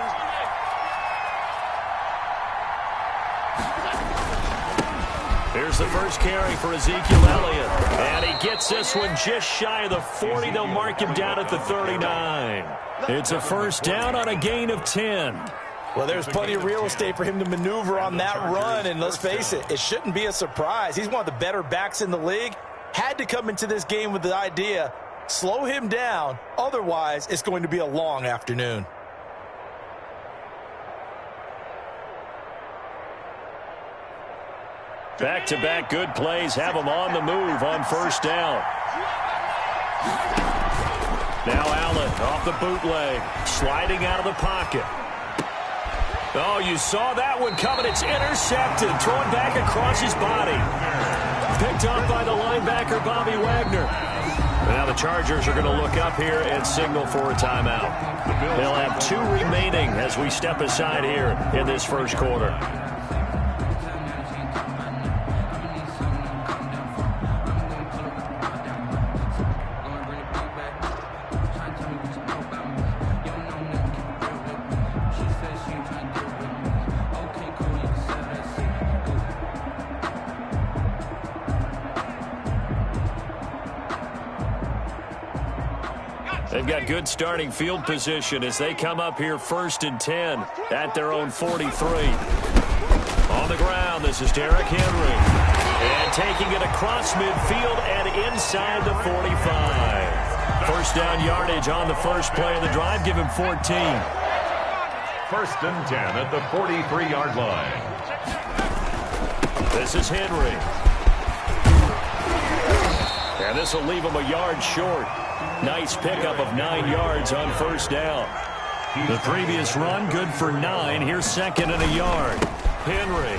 Here's the first carry for Ezekiel Elliott. And he gets this one just shy of the 40. They'll mark him down at the 39. It's a first down on a gain of 10. Well, there's plenty of real estate for him to maneuver on that run. And let's face it, it shouldn't be a surprise. He's one of the better backs in the league. Had to come into this game with the idea, slow him down. Otherwise, it's going to be a long afternoon. Back-to-back good plays have him on the move on first down. Now Allen off the bootleg, sliding out of the pocket. Oh, you saw that one coming. It's intercepted, thrown back across his body. Picked up by the linebacker, Bobby Wagner. Now the Chargers are going to look up here and signal for a timeout. They'll have 2 remaining as we step aside here in this first quarter. They've got good starting field position as they come up here 1st and 10 at their own 43. On the ground, this is Derrick Henry. And taking it across midfield and inside the 45. First down yardage on the first play of the drive. Give him 14. 1st and 10 at the 43-yard line. This is Henry. And this will leave him a yard short. Nice pickup of 9 yards on first down. The previous run, good for 9. Here's 2nd and a yard. Henry.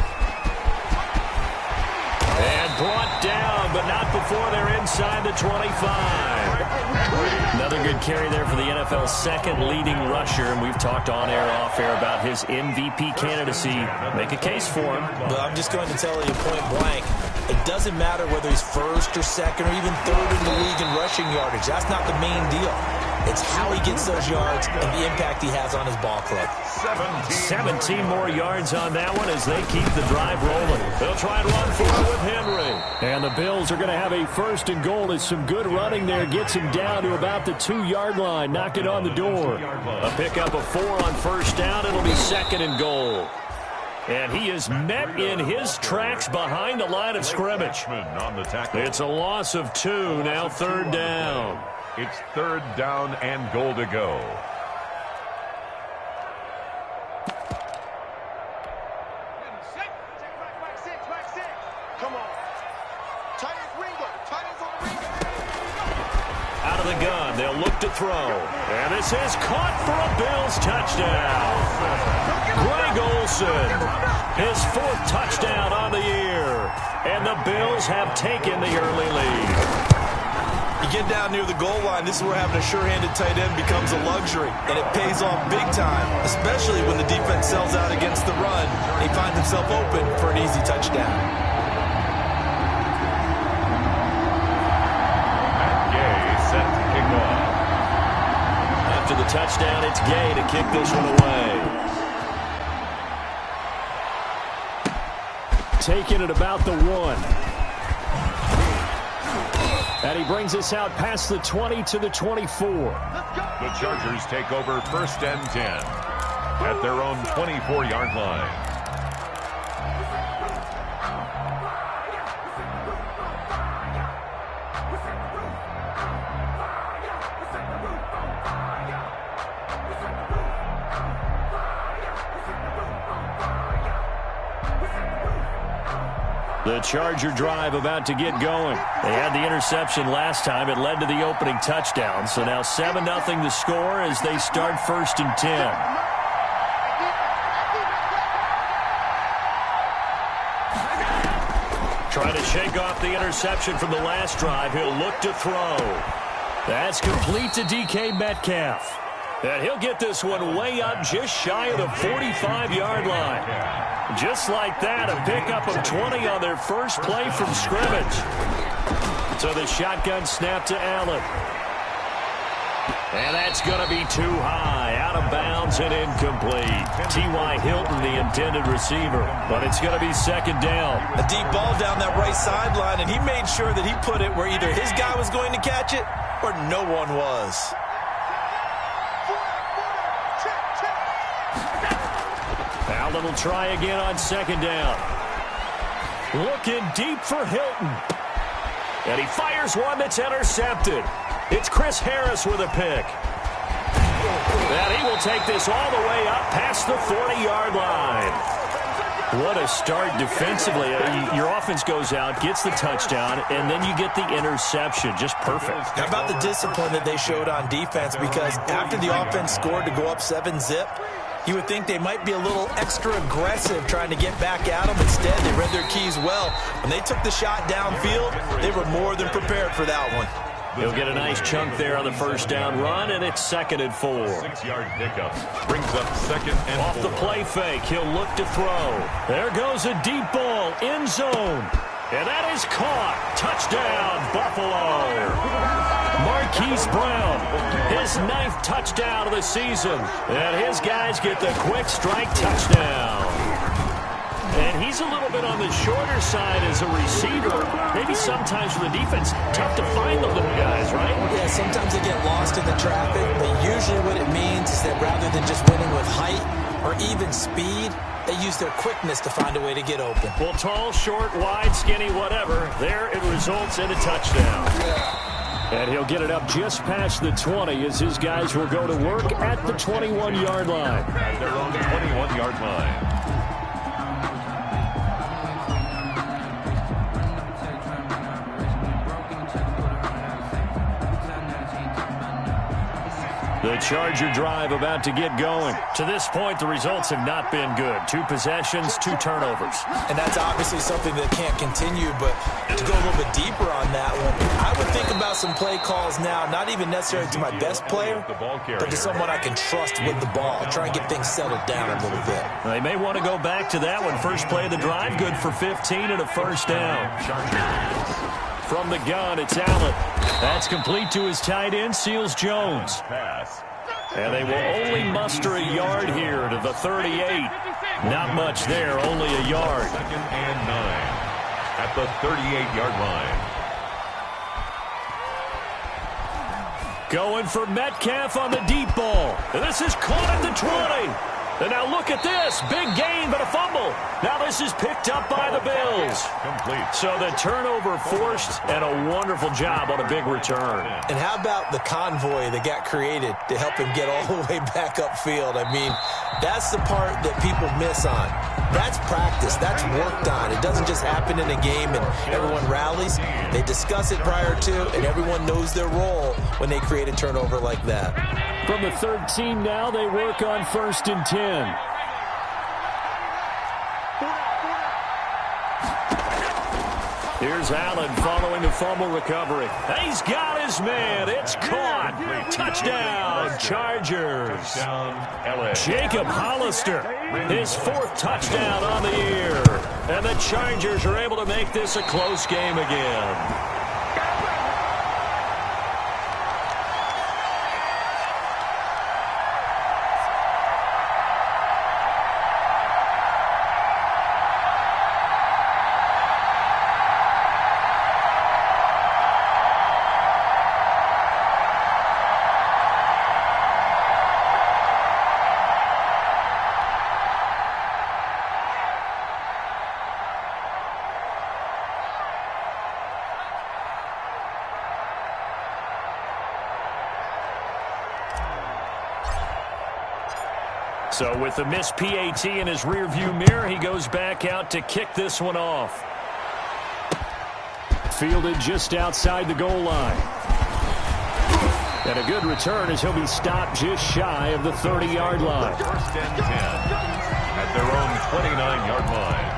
And brought down, but not before they're inside the 25. Another good carry there for the NFL's 2nd leading rusher, and we've talked on air, off air about his MVP candidacy. Make a case for him. Well, I'm just going to tell you point blank. It doesn't matter whether he's 1st or 2nd or even 3rd in the league in rushing yardage. That's not the main deal. It's how he gets those yards and the impact he has on his ball club. 17 more yards on that one as they keep the drive rolling. They'll try and run for it with Henry. And the Bills are going to have a 1st and goal as some good running there gets him down to about the 2-yard line. Knock it on the door. A pickup of 4 on first down. It'll be 2nd and goal. And he is met in his tracks behind the line of scrimmage. It's a loss of 2, now 3rd down. It's 3rd down and goal to go. Come on. Tight end Ringo. Tight end's on the Ringo. Out of the gun, they'll look to throw. And this is caught for a Bills touchdown. Greg Olsen, his 4th touchdown on the year. And the Bills have taken the early lead. You get down near the goal line, this is where having a sure-handed tight end becomes a luxury, and it pays off big time, especially when the defense sells out against the run. He finds himself open for an easy touchdown. Set to kick off. After the touchdown, it's Gay to kick this one away. Taking it about the 1. And he brings us out past the 20 to the 24. The Chargers take over 1st and 10 at their own 24-yard line. The Charger drive about to get going. They had the interception last time. It led to the opening touchdown. So now 7-0 the score as they start 1st and 10. Trying to shake off the interception from the last drive. He'll look to throw. That's complete to DK Metcalf. And he'll get this one way up just shy of the 45-yard line. Just like that, a pickup of 20 on their first play from scrimmage. So the shotgun snap to Allen. And that's going to be too high, out of bounds and incomplete. T.Y. Hilton, the intended receiver, but it's going to be 2nd down. A deep ball down that right sideline, and he made sure that he put it where either his guy was going to catch it or no one was. Allen will try again on 2nd down. Looking deep for Hilton. And he fires one that's intercepted. It's Chris Harris with a pick. And he will take this all the way up past the 40-yard line. What a start defensively. Your offense goes out, gets the touchdown, and then you get the interception. Just perfect. How about the discipline that they showed on defense? Because after the offense scored to go up 7-zip, you would think they might be a little extra aggressive trying to get back at them. Instead, they read their keys well. When they took the shot downfield, they were more than prepared for that one. He'll get a nice chunk there on the 1st down run, and it's 2nd and 4. 6-yard pickup brings up 2nd and 4. Off the play fake, he'll look to throw. There goes a deep ball, end zone. And that is caught. Touchdown, Buffalo. Marquise Brown, his 9th touchdown of the season. And his guys get the quick strike touchdown. And he's a little bit on the shorter side as a receiver. Maybe sometimes for the defense, tough to find the little guys, right? Yeah, sometimes they get lost in the traffic, but usually what it means is that rather than just winning with height or even speed, they use their quickness to find a way to get open. Well, tall, short, wide, skinny, whatever, there it results in a touchdown. And he'll get it up just past the 20 as his guys will go to work at the 21-yard line. At their own 21-yard line. The Charger drive about to get going. To this point, the results have not been good. 2 possessions, 2 turnovers. And that's obviously something that can't continue, but to go a little bit deeper on that one, I would think about some play calls now, not even necessarily to my best player, but to someone I can trust with the ball. Try and get things settled down a little bit. They may want to go back to that one. First play of the drive, good for 15 and a 1st down. From the gun, it's Allen. That's complete to his tight end, Seals Jones. And they will only muster a yard here to the 38. Not much there, only a yard. 2nd and 9 at the 38-yard line. Going for Metcalf on the deep ball. And this is caught at the 20. And now look at this. Big gain, but a fumble. Now this is picked up by the Bills. Complete. So the turnover forced, and a wonderful job on a big return. And how about the convoy that got created to help him get all the way back upfield? I mean, that's the part that people miss on. That's practice. That's worked on. It doesn't just happen in a game and everyone rallies. They discuss it prior to, and everyone knows their role when they create a turnover like that. From the 13 now, they work on 1st and 10. Here's Allen following the fumble recovery. He's got his man. It's caught. Touchdown, Chargers. Jacob Hollister, his 4th touchdown on the year. And the Chargers are able to make this a close game again. So with the missed PAT in his rearview mirror, he goes back out to kick this one off. Fielded just outside the goal line. And a good return as he'll be stopped just shy of the 30-yard line. First and 10 at their own 29-yard line.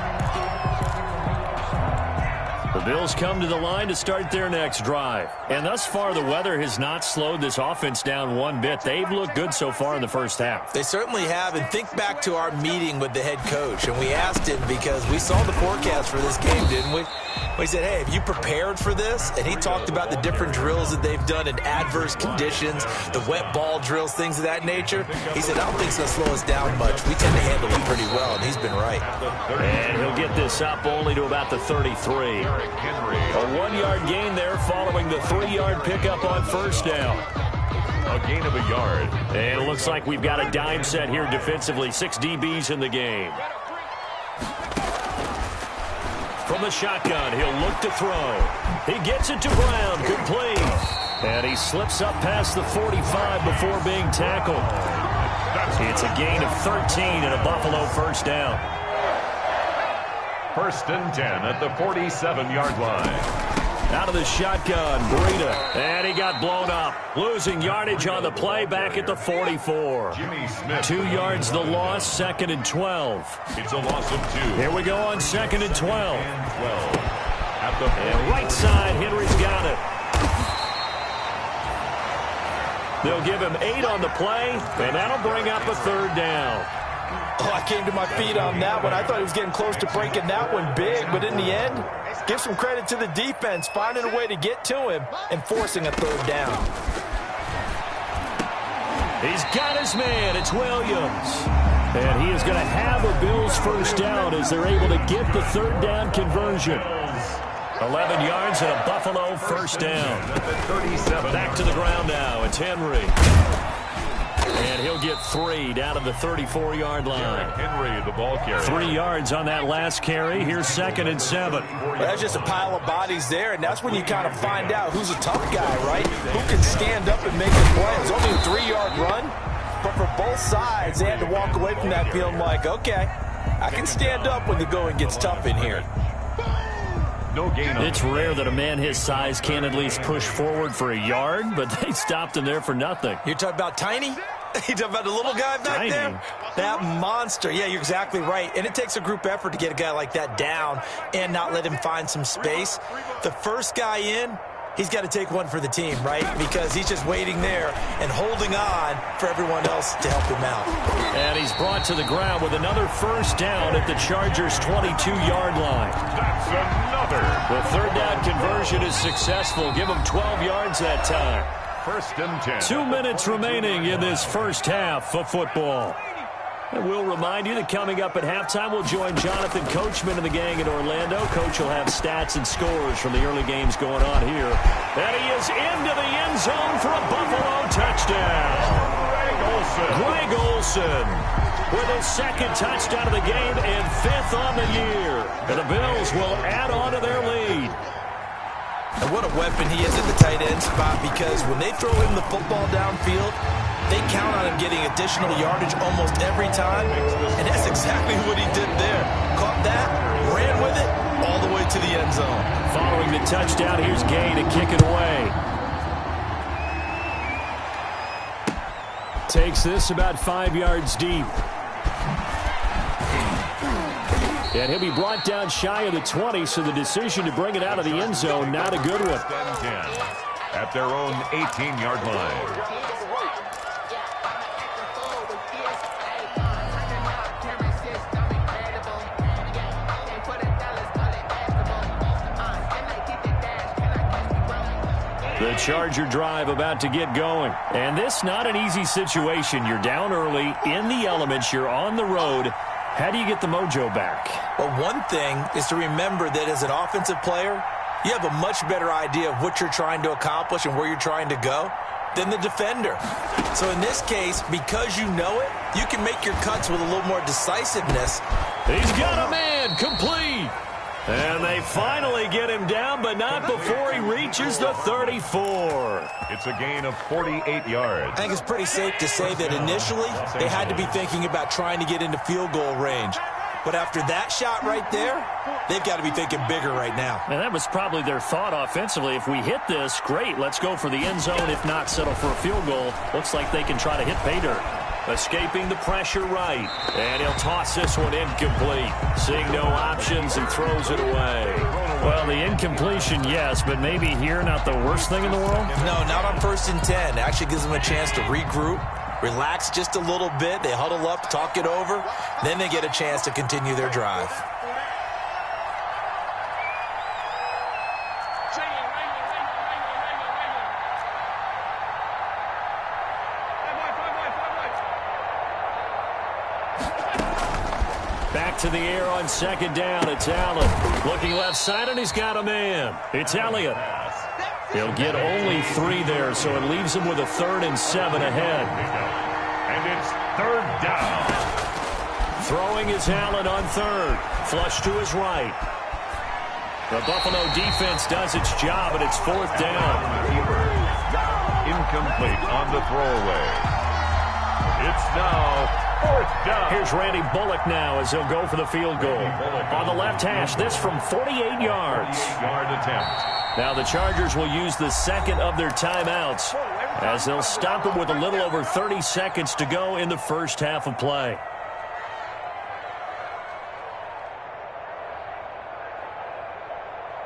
The Bills come to the line to start their next drive. And thus far, the weather has not slowed this offense down one bit. They've looked good so far in the first half. They certainly have. And think back to our meeting with the head coach. And we asked him because we saw the forecast for this game, didn't we? We said, hey, have you prepared for this? And he talked about the different drills that they've done in adverse conditions, the wet ball drills, things of that nature. He said, I don't think it's going to slow us down much. We tend to handle it pretty well, and he's been right. And he'll get this up only to about the 33. A 1-yard gain there following the 3-yard pickup on first down. A gain of a yard. And it looks like we've got a dime set here defensively. 6 DBs in the game. From the shotgun, he'll look to throw. He gets it to Brown, complete. And he slips up past the 45 before being tackled. It's a gain of 13 and a Buffalo first down. First and 10 at the 47-yard line. Out of the shotgun, Breida. And he got blown up. Losing yardage on the play back at the 44. Jimmy Smith. 2 yards the loss, 2nd and 12. It's a loss of 2. Here we go on 2nd and 12. And 12. At the and right side, Henry's got it. They'll give him 8 on the play, and that'll bring up a 3rd down. Oh, I came to my feet on that one. I thought he was getting close to breaking that one big, but in the end, give some credit to the defense, finding a way to get to him and forcing a 3rd down. He's got his man. It's Williams. And he is going to have a Bills first down as they're able to get the 3rd down conversion. 11 yards and a Buffalo first down. Back to the ground now. It's Henry. And he'll get 3 down to the 34-yard line. Henry, the ball carrier. 3 yards on that last carry. Here's 2nd and 7. Well, that's just a pile of bodies there, and that's when you kind of find out who's a tough guy, right? Who can stand up and make a play. It's only a 3-yard run, but for both sides, they had to walk away from that feeling like, okay, I can stand up when the going gets tough in here. No gain. It's rare that a man his size can at least push forward for a yard, but they stopped him there for nothing. You're talking about Tiny? You talking about the little guy back there? That monster. Yeah, you're exactly right. And it takes a group effort to get a guy like that down and not let him find some space. The first guy in, he's got to take one for the team, right? Because he's just waiting there and holding on for everyone else to help him out. And he's brought to the ground with another first down at the Chargers' 22-yard line. That's another. The 3rd down conversion is successful. Give him 12 yards that time. First and 10. 2 minutes remaining in this first half of football. And we'll remind you that coming up at halftime, we'll join Jonathan Coachman and the gang in Orlando. Coach will have stats and scores from the early games going on here. And he is into the end zone for a Buffalo touchdown. Greg Olsen with his 2nd touchdown of the game and 5th on the year. And the Bills will add on to their lead. And what a weapon he is at the tight end spot, because when they throw him the football downfield, they count on him getting additional yardage almost every time, and that's exactly what he did there. Caught that, ran with it, all the way to the end zone. Following the touchdown, here's Gay to kick it away. Takes this about 5 yards deep. And he'll be brought down shy of the 20, so the decision to bring it out of the end zone, not a good one. 10 at their own 18-yard line. The Charger drive about to get going. And this not an easy situation. You're down early, in the elements, you're on the road. How do you get the mojo back? Well, one thing is to remember that as an offensive player, you have a much better idea of what you're trying to accomplish and where you're trying to go than the defender. So in this case, because you know it, you can make your cuts with a little more decisiveness. He's got a man, complete. And they finally get him down, but not before he reaches the 34. It's a gain of 48 yards. I think it's pretty safe to say that initially they had to be thinking about trying to get into field goal range. But after that shot right there, they've got to be thinking bigger right now. And that was probably their thought offensively. If we hit this, great, let's go for the end zone. If not, settle for a field goal. Looks like they can try to hit pay dirt. Escaping the pressure right. And he'll toss this one incomplete. Seeing no options and throws it away. Well, the incompletion, yes, but maybe here not the worst thing in the world? No, not on 1st and 10. It actually gives them a chance to regroup, relax just a little bit. They huddle up, talk it over. Then they get a chance to continue their drive. Back to the air on 2nd down. It's Allen. Looking left side, and he's got a man. It's Elliott. He'll get only 3 there, so it leaves him with a 3rd and 7 ahead. And it's 3rd down. Throwing is Allen on 3rd. Flush to his right. The Buffalo defense does its job, and it's 4th down. Incomplete on the throwaway. It's now 4th down. Here's Randy Bullock now as he'll go for the field goal. On the left hash, this from 48 yards. 48-yard attempt. Now the Chargers will use the second of their timeouts as they'll stop it with a little over 30 seconds to go in the first half of play.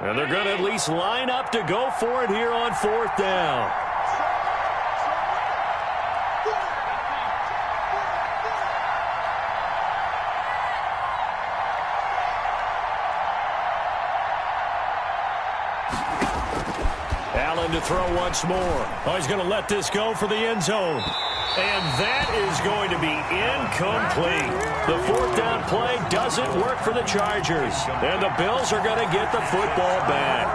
And they're going to at least line up to go for it here on 4th down. Allen to throw once more. Oh, he's going to let this go for the end zone. And that is going to be incomplete. The 4th down play doesn't work for the Chargers. And the Bills are going to get the football back.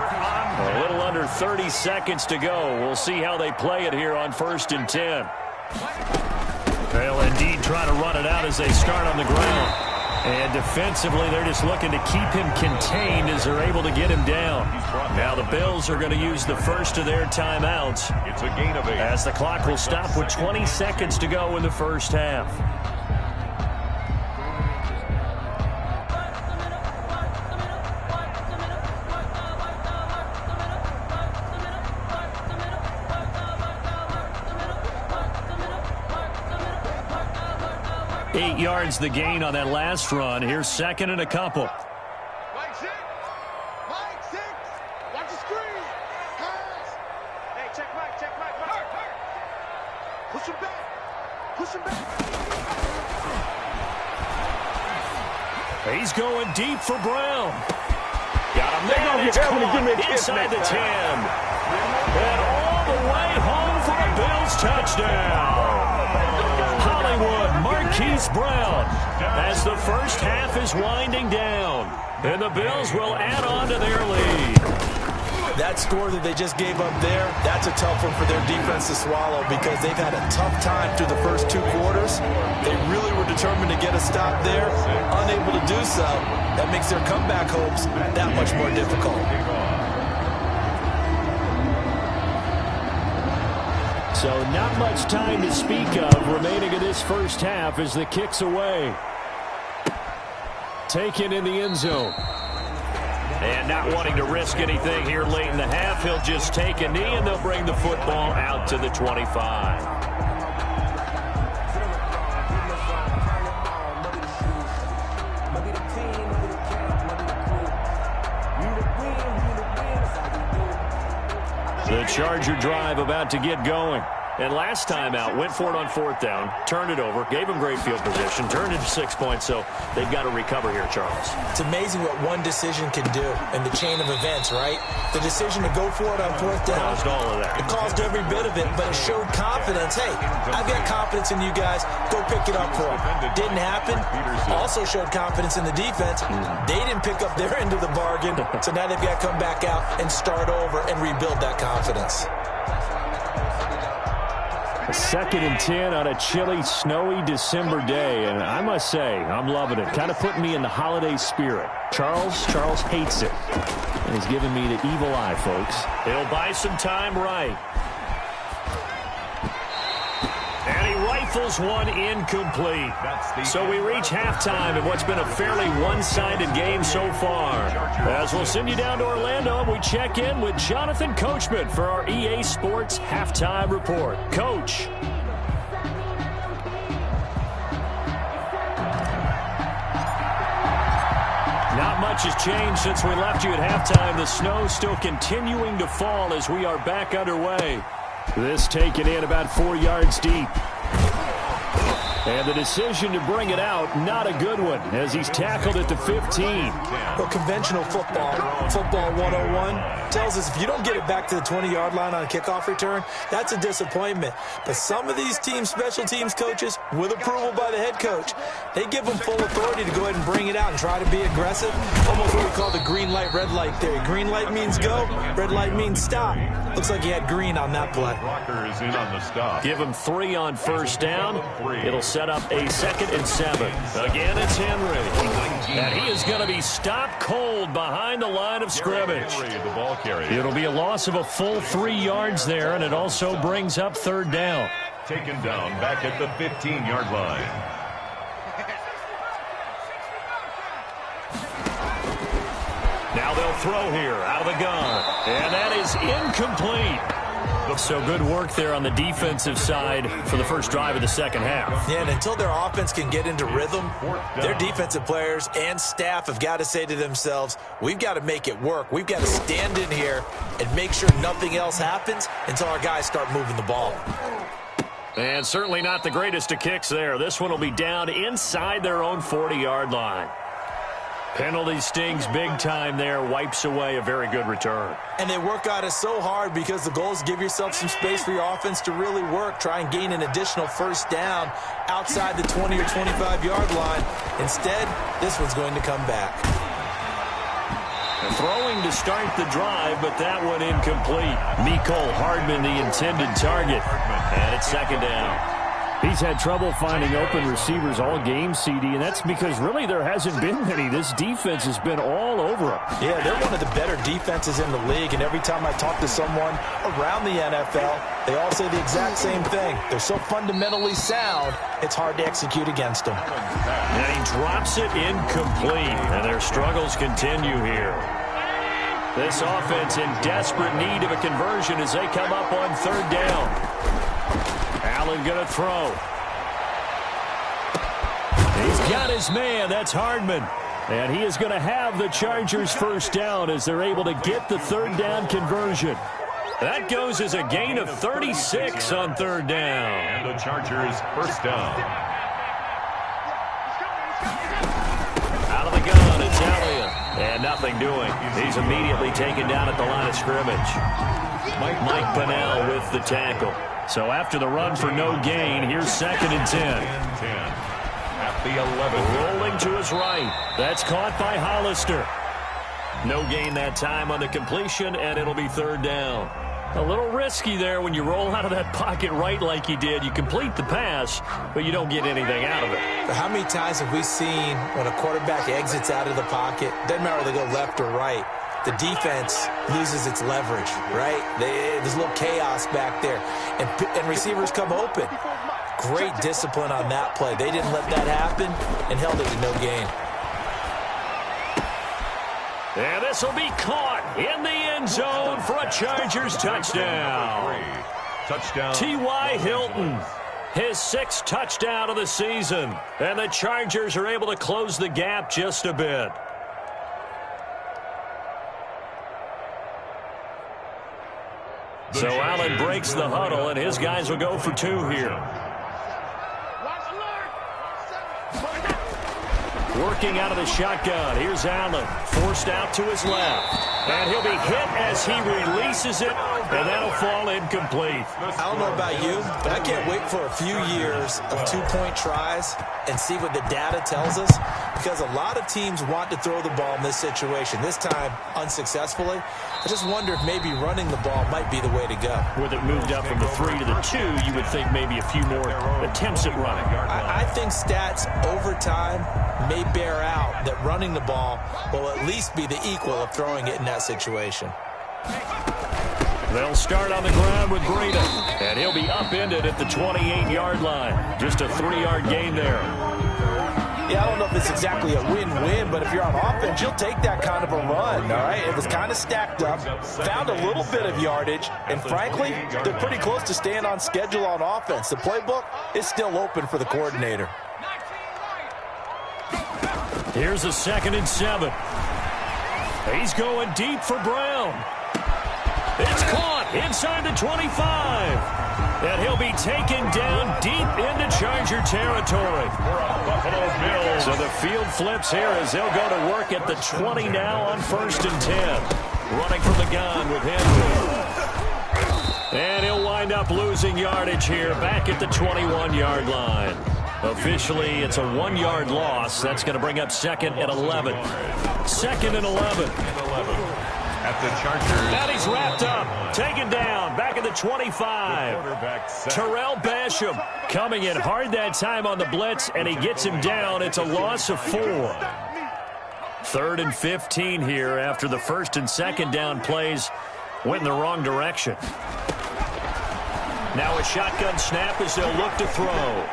A little under 30 seconds to go. We'll see how they play it here on 1st and 10. They'll indeed try to run it out as they start on the ground. And defensively, they're just looking to keep him contained as they're able to get him down. Now the Bills are going to use the first of their timeouts. It's a gain of 8. As the clock will stop with 20 seconds to go in the first half. Eight yards the gain on that last run. Here's 2nd and a couple. Mike 6. Mike 6. Watch the screen. Pass. Hey, check Mike. Check Mike. Push him back. Push him back. He's going deep for Brown. Got him there. It's caught inside the 10. And all the way home for a Bills touchdown. Hollywood Marquise Brown as the first half is winding down. And the Bills will add on to their lead. That score that they just gave up there, that's a tough one for their defense to swallow because they've had a tough time through the first 2 quarters. They really were determined to get a stop there, unable to do so. That makes their comeback hopes that much more difficult. So not much time to speak of remaining in this first half as the kick's away. Taken in the end zone. And not wanting to risk anything here late in the half, he'll just take a knee and they'll bring the football out to the 25. Charger drive about to get going. And last time out, went for it on 4th down, turned it over, gave them great field position, turned it to 6 points, so they've got to recover here, Charles. It's amazing what one decision can do in the chain of events, right? The decision to go for it on 4th down. Caused all of that. It caused every bit of it, but it showed confidence. Hey, I've got confidence in you guys. Go pick it up for them. Didn't happen. Also showed confidence in the defense. They didn't pick up their end of the bargain, so now they've got to come back out and start over and rebuild that confidence. 2nd and 10 on a chilly, snowy December day, and I must say, I'm loving it. Kind of putting me in the holiday spirit. Charles hates it, and he's giving me the evil eye, folks. He'll buy some time right. And he rifles one incomplete. So we reach halftime in what's been a fairly one-sided game so far. As we'll send you down to Orlando, and we check in with Jonathan Coachman for our EA Sports Halftime Report. Coach. Not much has changed since we left you at halftime. The snow still continuing to fall as we are back underway. This taken in about 4 yards deep. And the decision to bring it out, not a good one, as he's tackled at the 15. Well, conventional football 101, tells us if you don't get it back to the 20-yard line on a kickoff return, that's a disappointment. But some of these teams, special teams coaches, with approval by the head coach, they give them full authority to go ahead and bring it out and try to be aggressive. Almost what we call the green light, red light theory. Green light means go, red light means stop. Looks like he had green on that play. Is in on the stop. Give him 3 on 1st down. It'll set up a 2nd and 7. Again, it's Henry. And he is going to be stopped cold behind the line of scrimmage. It'll be a loss of a full 3 yards there, and it also brings up 3rd down. Taken down back at the 15-yard line. Now they'll throw here out of the gun. And that is incomplete. So good work there on the defensive side for the first drive of the 2nd half. Yeah, and until their offense can get into rhythm, their defensive players and staff have got to say to themselves, we've got to make it work. We've got to stand in here and make sure nothing else happens until our guys start moving the ball. And certainly not the greatest of kicks there. This one will be down inside their own 40-yard line. Penalty stings big time there, wipes away a very good return. And they work on it so hard because the goal is give yourself some space for your offense to really work. Try and gain an additional 1st down outside the 20 or 25-yard line. Instead, this one's going to come back. Throwing to start the drive, but that one incomplete. Mecole Hardman, the intended target. And it's 2nd down. He's had trouble finding open receivers all game, CD, and that's because really there hasn't been many. This defense has been all over him. Yeah, they're one of the better defenses in the league, and every time I talk to someone around the NFL, they all say the exact same thing. They're so fundamentally sound, it's hard to execute against them. And he drops it incomplete, and their struggles continue here. This offense in desperate need of a conversion as they come up on 3rd down. Allen going to throw. He's got his man. That's Hardman. And he is going to have the Chargers 1st down as they're able to get the 3rd down conversion. That goes as a gain of 36 on 3rd down. And the Chargers 1st down. Out of the gun, it's Elliott. And nothing doing. He's immediately taken down at the line of scrimmage. Mike Pennell with the tackle. So after the run for no gain, here's 2nd and 10. At the 11. Rolling to his right. That's caught by Hollister. No gain that time on the completion, and it'll be 3rd down. A little risky there when you roll out of that pocket right like you did. You complete the pass, but you don't get anything out of it. But how many times have we seen when a quarterback exits out of the pocket, doesn't matter whether they go left or right, the defense loses its leverage, right? There's a little chaos back there, and receivers come open. Great discipline on that play. They didn't let that happen and held it to no gain. And this will be caught in the end zone for a Chargers touchdown. T.Y. Hilton, his 6th touchdown of the season. And the Chargers are able to close the gap just a bit. So Allen breaks the huddle, and his guys will go for 2 here. Working out of the shotgun. Here's Allen. Forced out to his left. And he'll be hit as he releases it, and that'll fall incomplete. I don't know about you, but I can't wait for a few years of two-point tries and see what the data tells us, because a lot of teams want to throw the ball in this situation, this time unsuccessfully. I just wonder if maybe running the ball might be the way to go. With it moved up from the 3 to the 2, you would think maybe a few more attempts at running. I think stats over time may bear out that running the ball will at least be the equal of throwing it in that situation. They'll start on the ground with Breida, and he'll be upended at the 28-yard line. Just a 3-yard gain there. Yeah, I don't know if it's exactly a win-win, but if you're on offense, you'll take that kind of a run, all right? It was kind of stacked up, found a little bit of yardage, and frankly, they're pretty close to staying on schedule on offense. The playbook is still open for the coordinator. Here's a 2nd and 7. He's going deep for Brown. It's caught inside the 25. And he'll be taken down deep into Charger territory. So the field flips here as they'll go to work at the 20 now on 1st and 10. Running from the gun with Henry. And he'll wind up losing yardage here back at the 21-yard line. Officially, it's a 1-yard loss. That's going to bring up 2nd and 11. 2nd and 11. At the Chargers. And he's wrapped up. Taken down. Back at the 25. Terrell Basham coming in hard that time on the blitz, and he gets him down. It's a loss of 4. 3rd and 15 here after the 1st and 2nd down plays went in the wrong direction. Now a shotgun snap as they'll look to throw.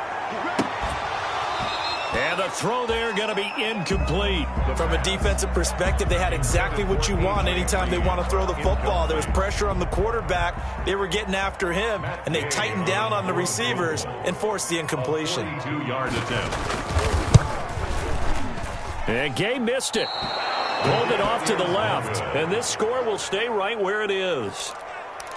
And the throw there going to be incomplete. From a defensive perspective, they had exactly what you want anytime they want to throw the football. There was pressure on the quarterback. They were getting after him, and they tightened down on the receivers and forced the incompletion. 2-yard attempt. And Gay missed it. Pulled it off to the left. And this score will stay right where it is.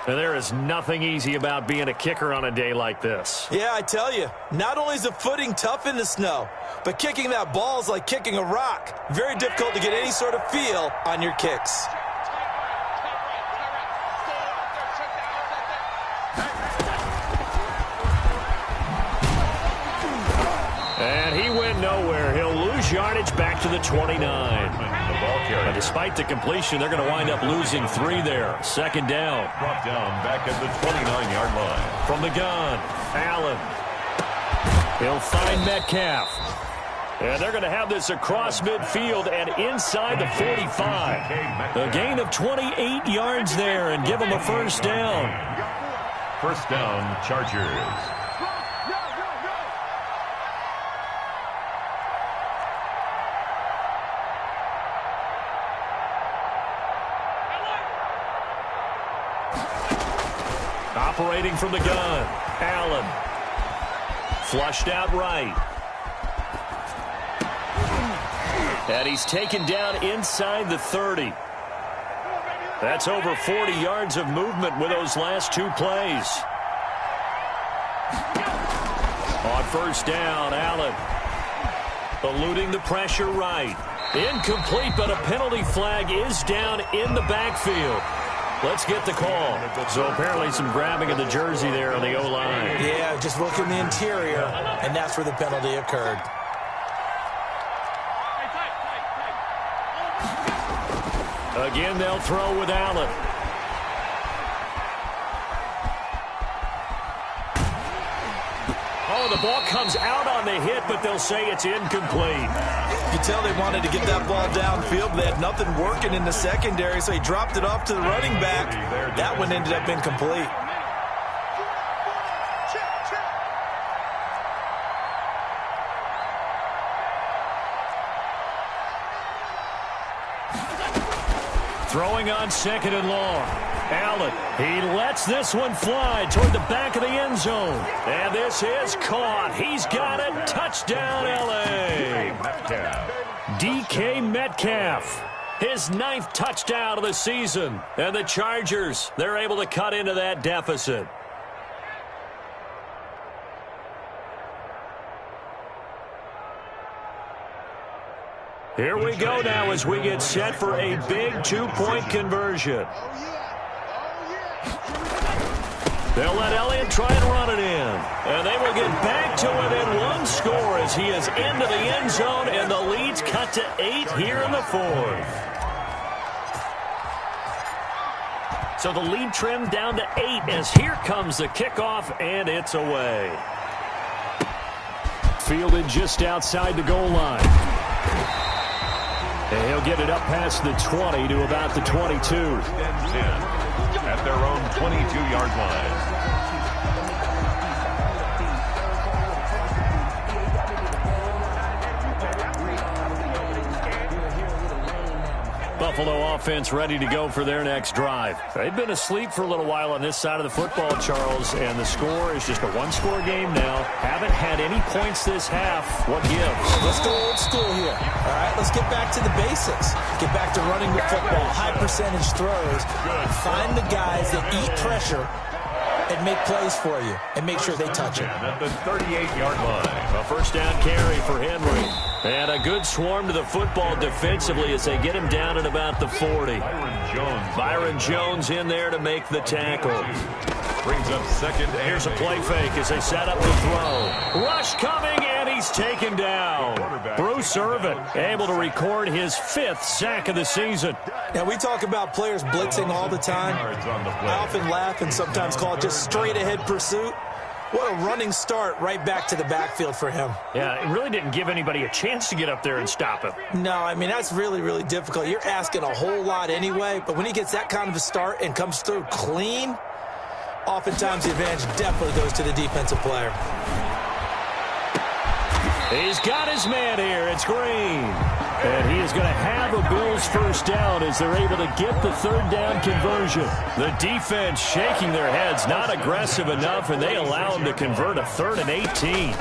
And there is nothing easy about being a kicker on a day like this. Yeah, I tell you, not only is the footing tough in the snow, but kicking that ball is like kicking a rock. Very difficult to get any sort of feel on your kicks. And he went nowhere. He'll lose yardage back to the 29. And despite the completion, they're going to wind up losing 3 there. 2nd down. Brought down back at the 29-yard line. From the gun, Allen. He'll find Metcalf. And they're going to have this across midfield and inside the 45. A gain of 28 yards there and give them a 1st down. 1st down, Chargers. Operating from the gun, Allen. Flushed out right. And he's taken down inside the 30. That's over 40 yards of movement with those last 2 plays. On 1st down, Allen. Eluding the pressure right. Incomplete, but a penalty flag is down in the backfield. Let's get the call. So apparently some grabbing of the jersey there on the O-line. Yeah, just look in the interior, and that's where the penalty occurred. Again, they'll throw with Allen. Oh, the ball comes out on the hit, but they'll say it's incomplete. You can tell they wanted to get that ball downfield. They had nothing working in the secondary, so he dropped it off to the running back. That one ended up incomplete. Throwing on 2nd and long. Allen, he lets this one fly toward the back of the end zone. And this is caught. He's got it. Touchdown, L.A. DK Metcalf. His 9th touchdown of the season. And the Chargers, they're able to cut into that deficit. Here we go now as we get set for a big 2-point conversion. They'll let Elliott try and run it in. And they will get back to within 1 score as he is into the end zone, and the lead's cut to 8 here in the 4th. So the lead trimmed down to 8 as here comes the kickoff, and it's away. Fielded just outside the goal line. And he'll get it up past the 20 to about the 22. At their own 22-yard line. Buffalo offense ready to go for their next drive. They've been asleep for a little while on this side of the football, Charles, and the score is just a 1-score game now. Haven't had any points this half. What gives? Let's go old school here. All right, let's get back to the basics. Get back to running the football, high percentage throws. Find the guys that eat pressure and make plays for you and make sure they touch it. At the 38-yard line. A first down carry for Henry. And a good swarm to the football defensively as they get him down at about the 40. Byron Jones in there to make the tackle. Brings up second. Here's a play fake as they set up the throw. Rush coming, and he's taken down. Bruce Irvin able to record his 5th sack of the season. Now, we talk about players blitzing all the time. I often laugh and sometimes call it just straight-ahead pursuit. What a running start right back to the backfield for him. Yeah, it really didn't give anybody a chance to get up there and stop him. No, I mean, that's really, really difficult. You're asking a whole lot anyway, but when he gets that kind of a start and comes through clean, oftentimes the advantage definitely goes to the defensive player. He's got his man here. It's Green. And he is going to have a Bills first down as they're able to get the 3rd down conversion. The defense shaking their heads, not aggressive enough, and they allow him to convert a 3rd and 18.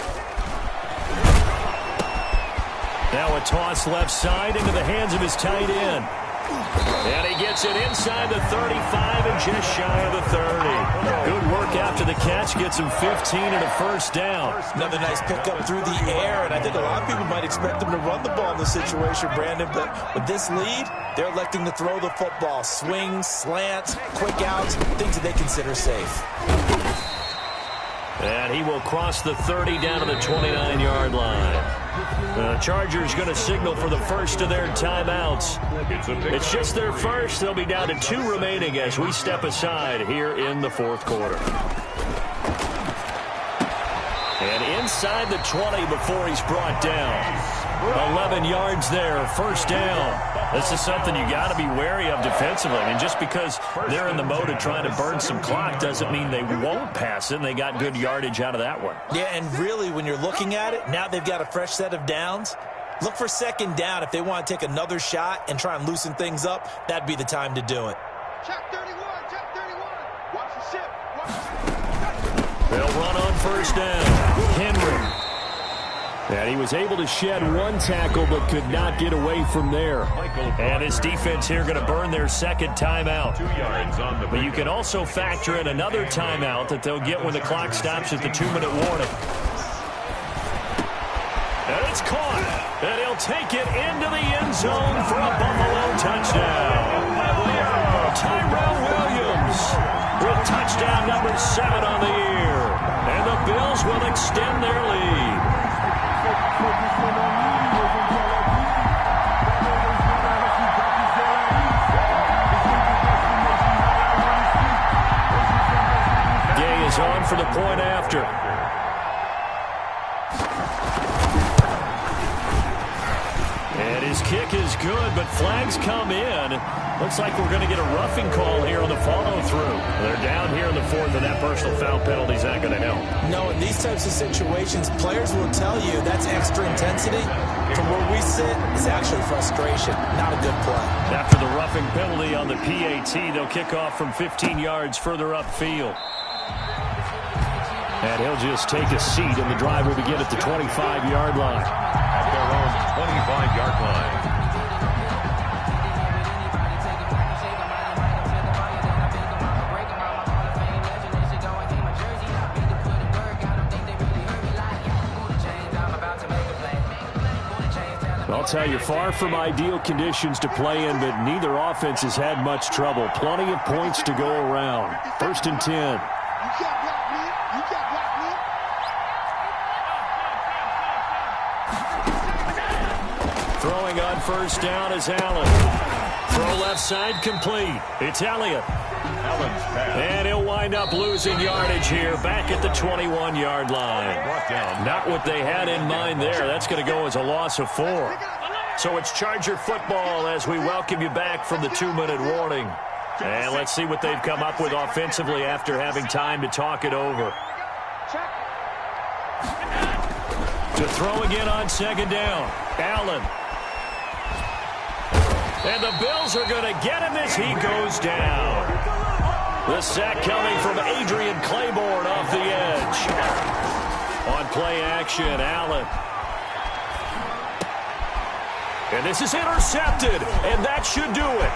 Now a toss left side into the hands of his tight end. And he gets it inside the 35 and just shy of the 30. Good work after the catch. Gets him 15 and a first down. Another nice pickup through the air, and I think a lot of people might expect him to run the ball in this situation, Brandon, but with this lead, they're electing to throw the football. Swings, slants, quick outs, things that they consider safe. And he will cross the 30 down to the 29-yard line. The Chargers going to signal for the first of their timeouts. It's just their first. They'll be down to 2 remaining as we step aside here in the 4th quarter. And inside the 20 before he's brought down. 11 yards there, first down. This is something you got to be wary of defensively. I mean, just because they're in the mode of trying to burn some clock doesn't mean they won't pass it, and they got good yardage out of that one. Yeah, and really, when you're looking at it, now they've got a fresh set of downs. Look for 2nd down. If they want to take another shot and try and loosen things up, that'd be the time to do it. Check 31, check 31. Watch the ship. Watch the... They'll run on first down. Henry. And he was able to shed 1 tackle but could not get away from there. And his defense here going to burn their 2nd timeout. 2 yards on the But you can also factor in another timeout that they'll get when the clock stops at the 2-minute warning. And it's caught. And he'll take it into the end zone for a Buffalo touchdown. Tyrell Williams with touchdown number 7 on the year. And the Bills will extend their lead. Gay is on for the point after. And his kick is good, but flags come in. Looks like we're going to get a roughing call here on the follow-through. They're down here in the 4th, and that personal foul penalty is not going to help. No, in these types of situations, players will tell you that's extra intensity. From where we sit, it's actually frustration, not a good play. After the roughing penalty on the PAT, they'll kick off from 15 yards further upfield. And he'll just take a seat, and the drive will begin at the 25-yard line. At their own 25-yard line. I'll tell you, far from ideal conditions to play in, but neither offense has had much trouble. Plenty of points to go around. 1st and 10. You can't block me. You can't block me. Throwing on 1st down is Allen. Throw left side complete. It's Elliott. And he'll wind up losing yardage here back at the 21-yard line. Not what they had in mind there. That's going to go as a loss of 4. So it's Charger football as we welcome you back from the 2-minute warning. And let's see what they've come up with offensively after having time to talk it over. To throw again on 2nd down. Allen. And the Bills are going to get him as he goes down. The sack coming from Adrian Claiborne off the edge. On play action, Allen. And this is intercepted, and that should do it.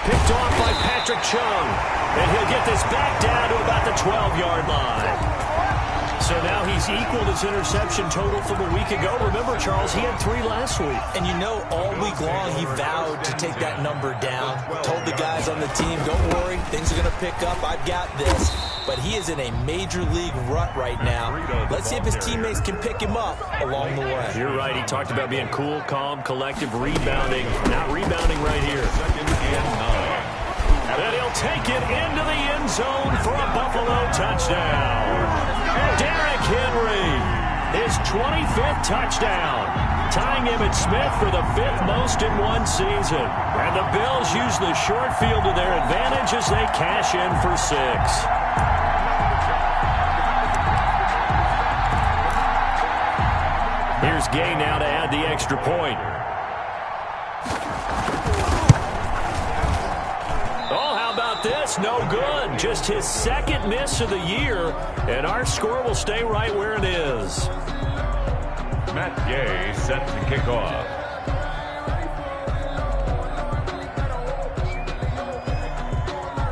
Picked off by Patrick Chung. And he'll get this back down to about the 12-yard line. So now he's equaled his interception total from a week ago. Remember, Charles, he had 3 last week. And you know, all week long he vowed to take that number down. Told the guys on the team, don't worry, things are going to pick up. I've got this. But he is in a major league rut right now. Let's see if his teammates can pick him up along the way. You're right. He talked about being cool, calm, collective, rebounding. Not rebounding right here. And he'll take it into the end zone for a Buffalo touchdown. Derrick Henry, his 25th touchdown, tying Emmitt Smith for the 5th most in one season. And the Bills use the short field to their advantage as they cash in for 6. Here's Gay now to add the extra point. This no good. Just his 2nd miss of the year, and our score will stay right where it is. Matt Gay set to kick off.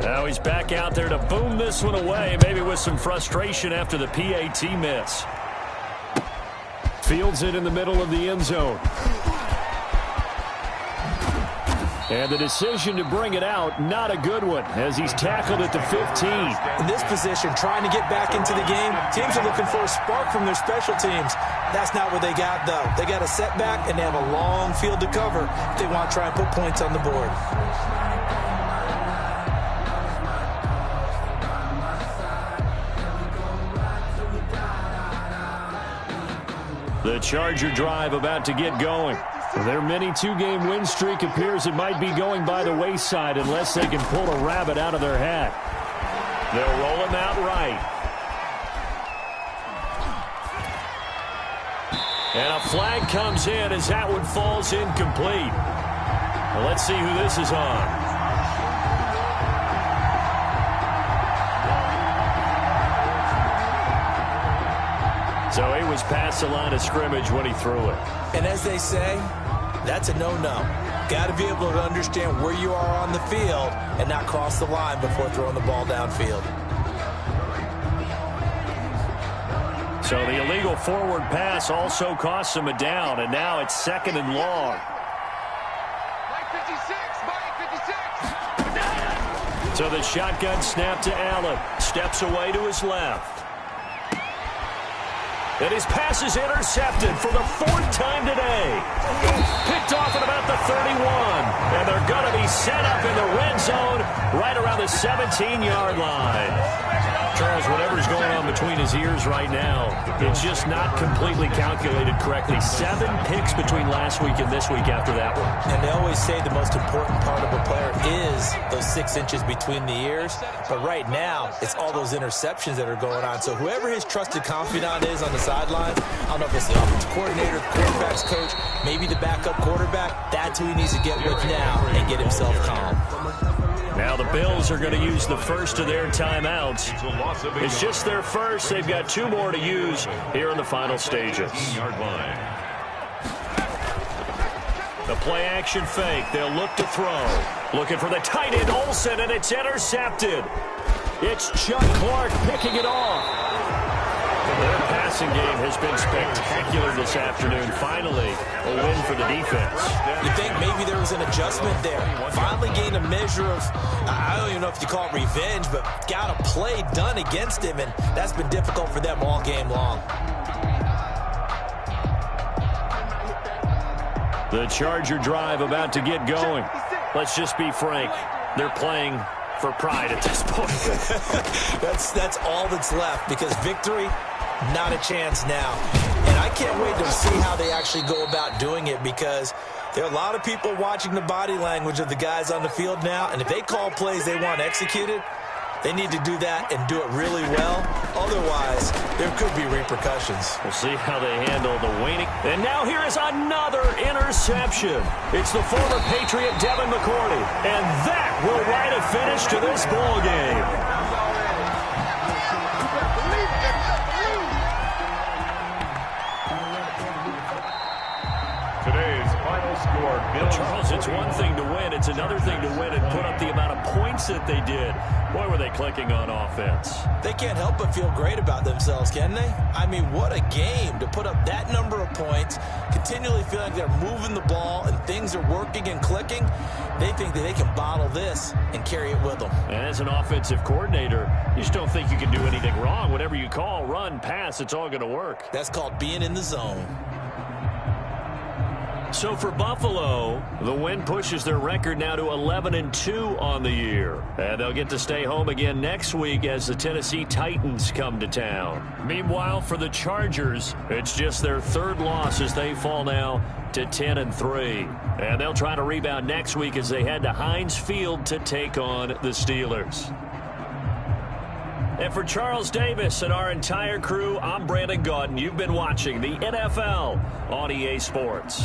Now he's back out there to boom this one away, maybe with some frustration after the PAT miss. Fields it in the middle of the end zone. And the decision to bring it out, not a good one, as he's tackled at the 15. In this position, trying to get back into the game, teams are looking for a spark from their special teams. That's not what they got, though. They got a setback, and they have a long field to cover if they want to try and put points on the board. The Charger drive about to get going. Their mini 2-game win streak appears it might be going by the wayside unless they can pull a rabbit out of their hat. They'll roll him out right. And a flag comes in as that one falls incomplete. Well, let's see who this is on. So he was past the line of scrimmage when he threw it. And as they say, that's a no-no. Got to be able to understand where you are on the field and not cross the line before throwing the ball downfield. So the illegal forward pass also costs him a down, and now it's 2nd and long. Mike 56, Mike 56. So the shotgun snap to Allen. Steps away to his left. And his pass is intercepted for the 4th time today. Picked off at about the 31. And they're going to be set up in the red zone right around the 17-yard line. Charles, whatever's going on between his ears right now, it's just not completely calculated correctly. 7 picks between last week and this week after that one. And they always say the most important part of a player is those 6 inches between the ears. But right now, it's all those interceptions that are going on. So whoever his trusted confidant is on the sidelines, I don't know if it's the offensive coordinator, the quarterback's coach, maybe the backup quarterback, that's who he needs to get with now and get himself calm. Now the Bills are going to use the first of their timeouts. It's just their first. They've got 2 more to use here in the final stages. The play action fake. They'll look to throw. Looking for the tight end Olsen, and it's intercepted. It's Chuck Clark picking it off. Their passing game has been spectacular this afternoon. Finally, a win for the defense. You think maybe there was an adjustment there. Finally gained a measure of, I don't even know if you call it revenge, but got a play done against him, and that's been difficult for them all game long. The Charger drive about to get going. Let's just be frank. They're playing for pride at this point. That's all that's left, because victory, not a chance now. And I can't wait to see how they actually go about doing it, because there are a lot of people watching the body language of the guys on the field now, and if they call plays they want executed, they need to do that and do it really well. Otherwise, there could be repercussions. We'll see how they handle the waning. And now here is another interception. It's the former Patriot Devin McCourty. And that will write a finish to this ball game. Today's final score, Charles, it's one thing to win. It's another thing to win and put up the amount of points that they did. Boy, were they clicking on offense. They can't help but feel great about themselves, can they? I mean, what a game to put up that number of points, continually feeling like they're moving the ball and things are working and clicking. They think that they can bottle this and carry it with them. And as an offensive coordinator, you just don't think you can do anything wrong. Whatever you call, run, pass, it's all going to work. That's called being in the zone. So for Buffalo, the win pushes their record now to 11-2 on the year. And they'll get to stay home again next week as the Tennessee Titans come to town. Meanwhile, for the Chargers, it's just their third loss as they fall now to 10-3. And they'll try to rebound next week as they head to Heinz Field to take on the Steelers. And for Charles Davis and our entire crew, I'm Brandon Gaudin. You've been watching the NFL on EA Sports.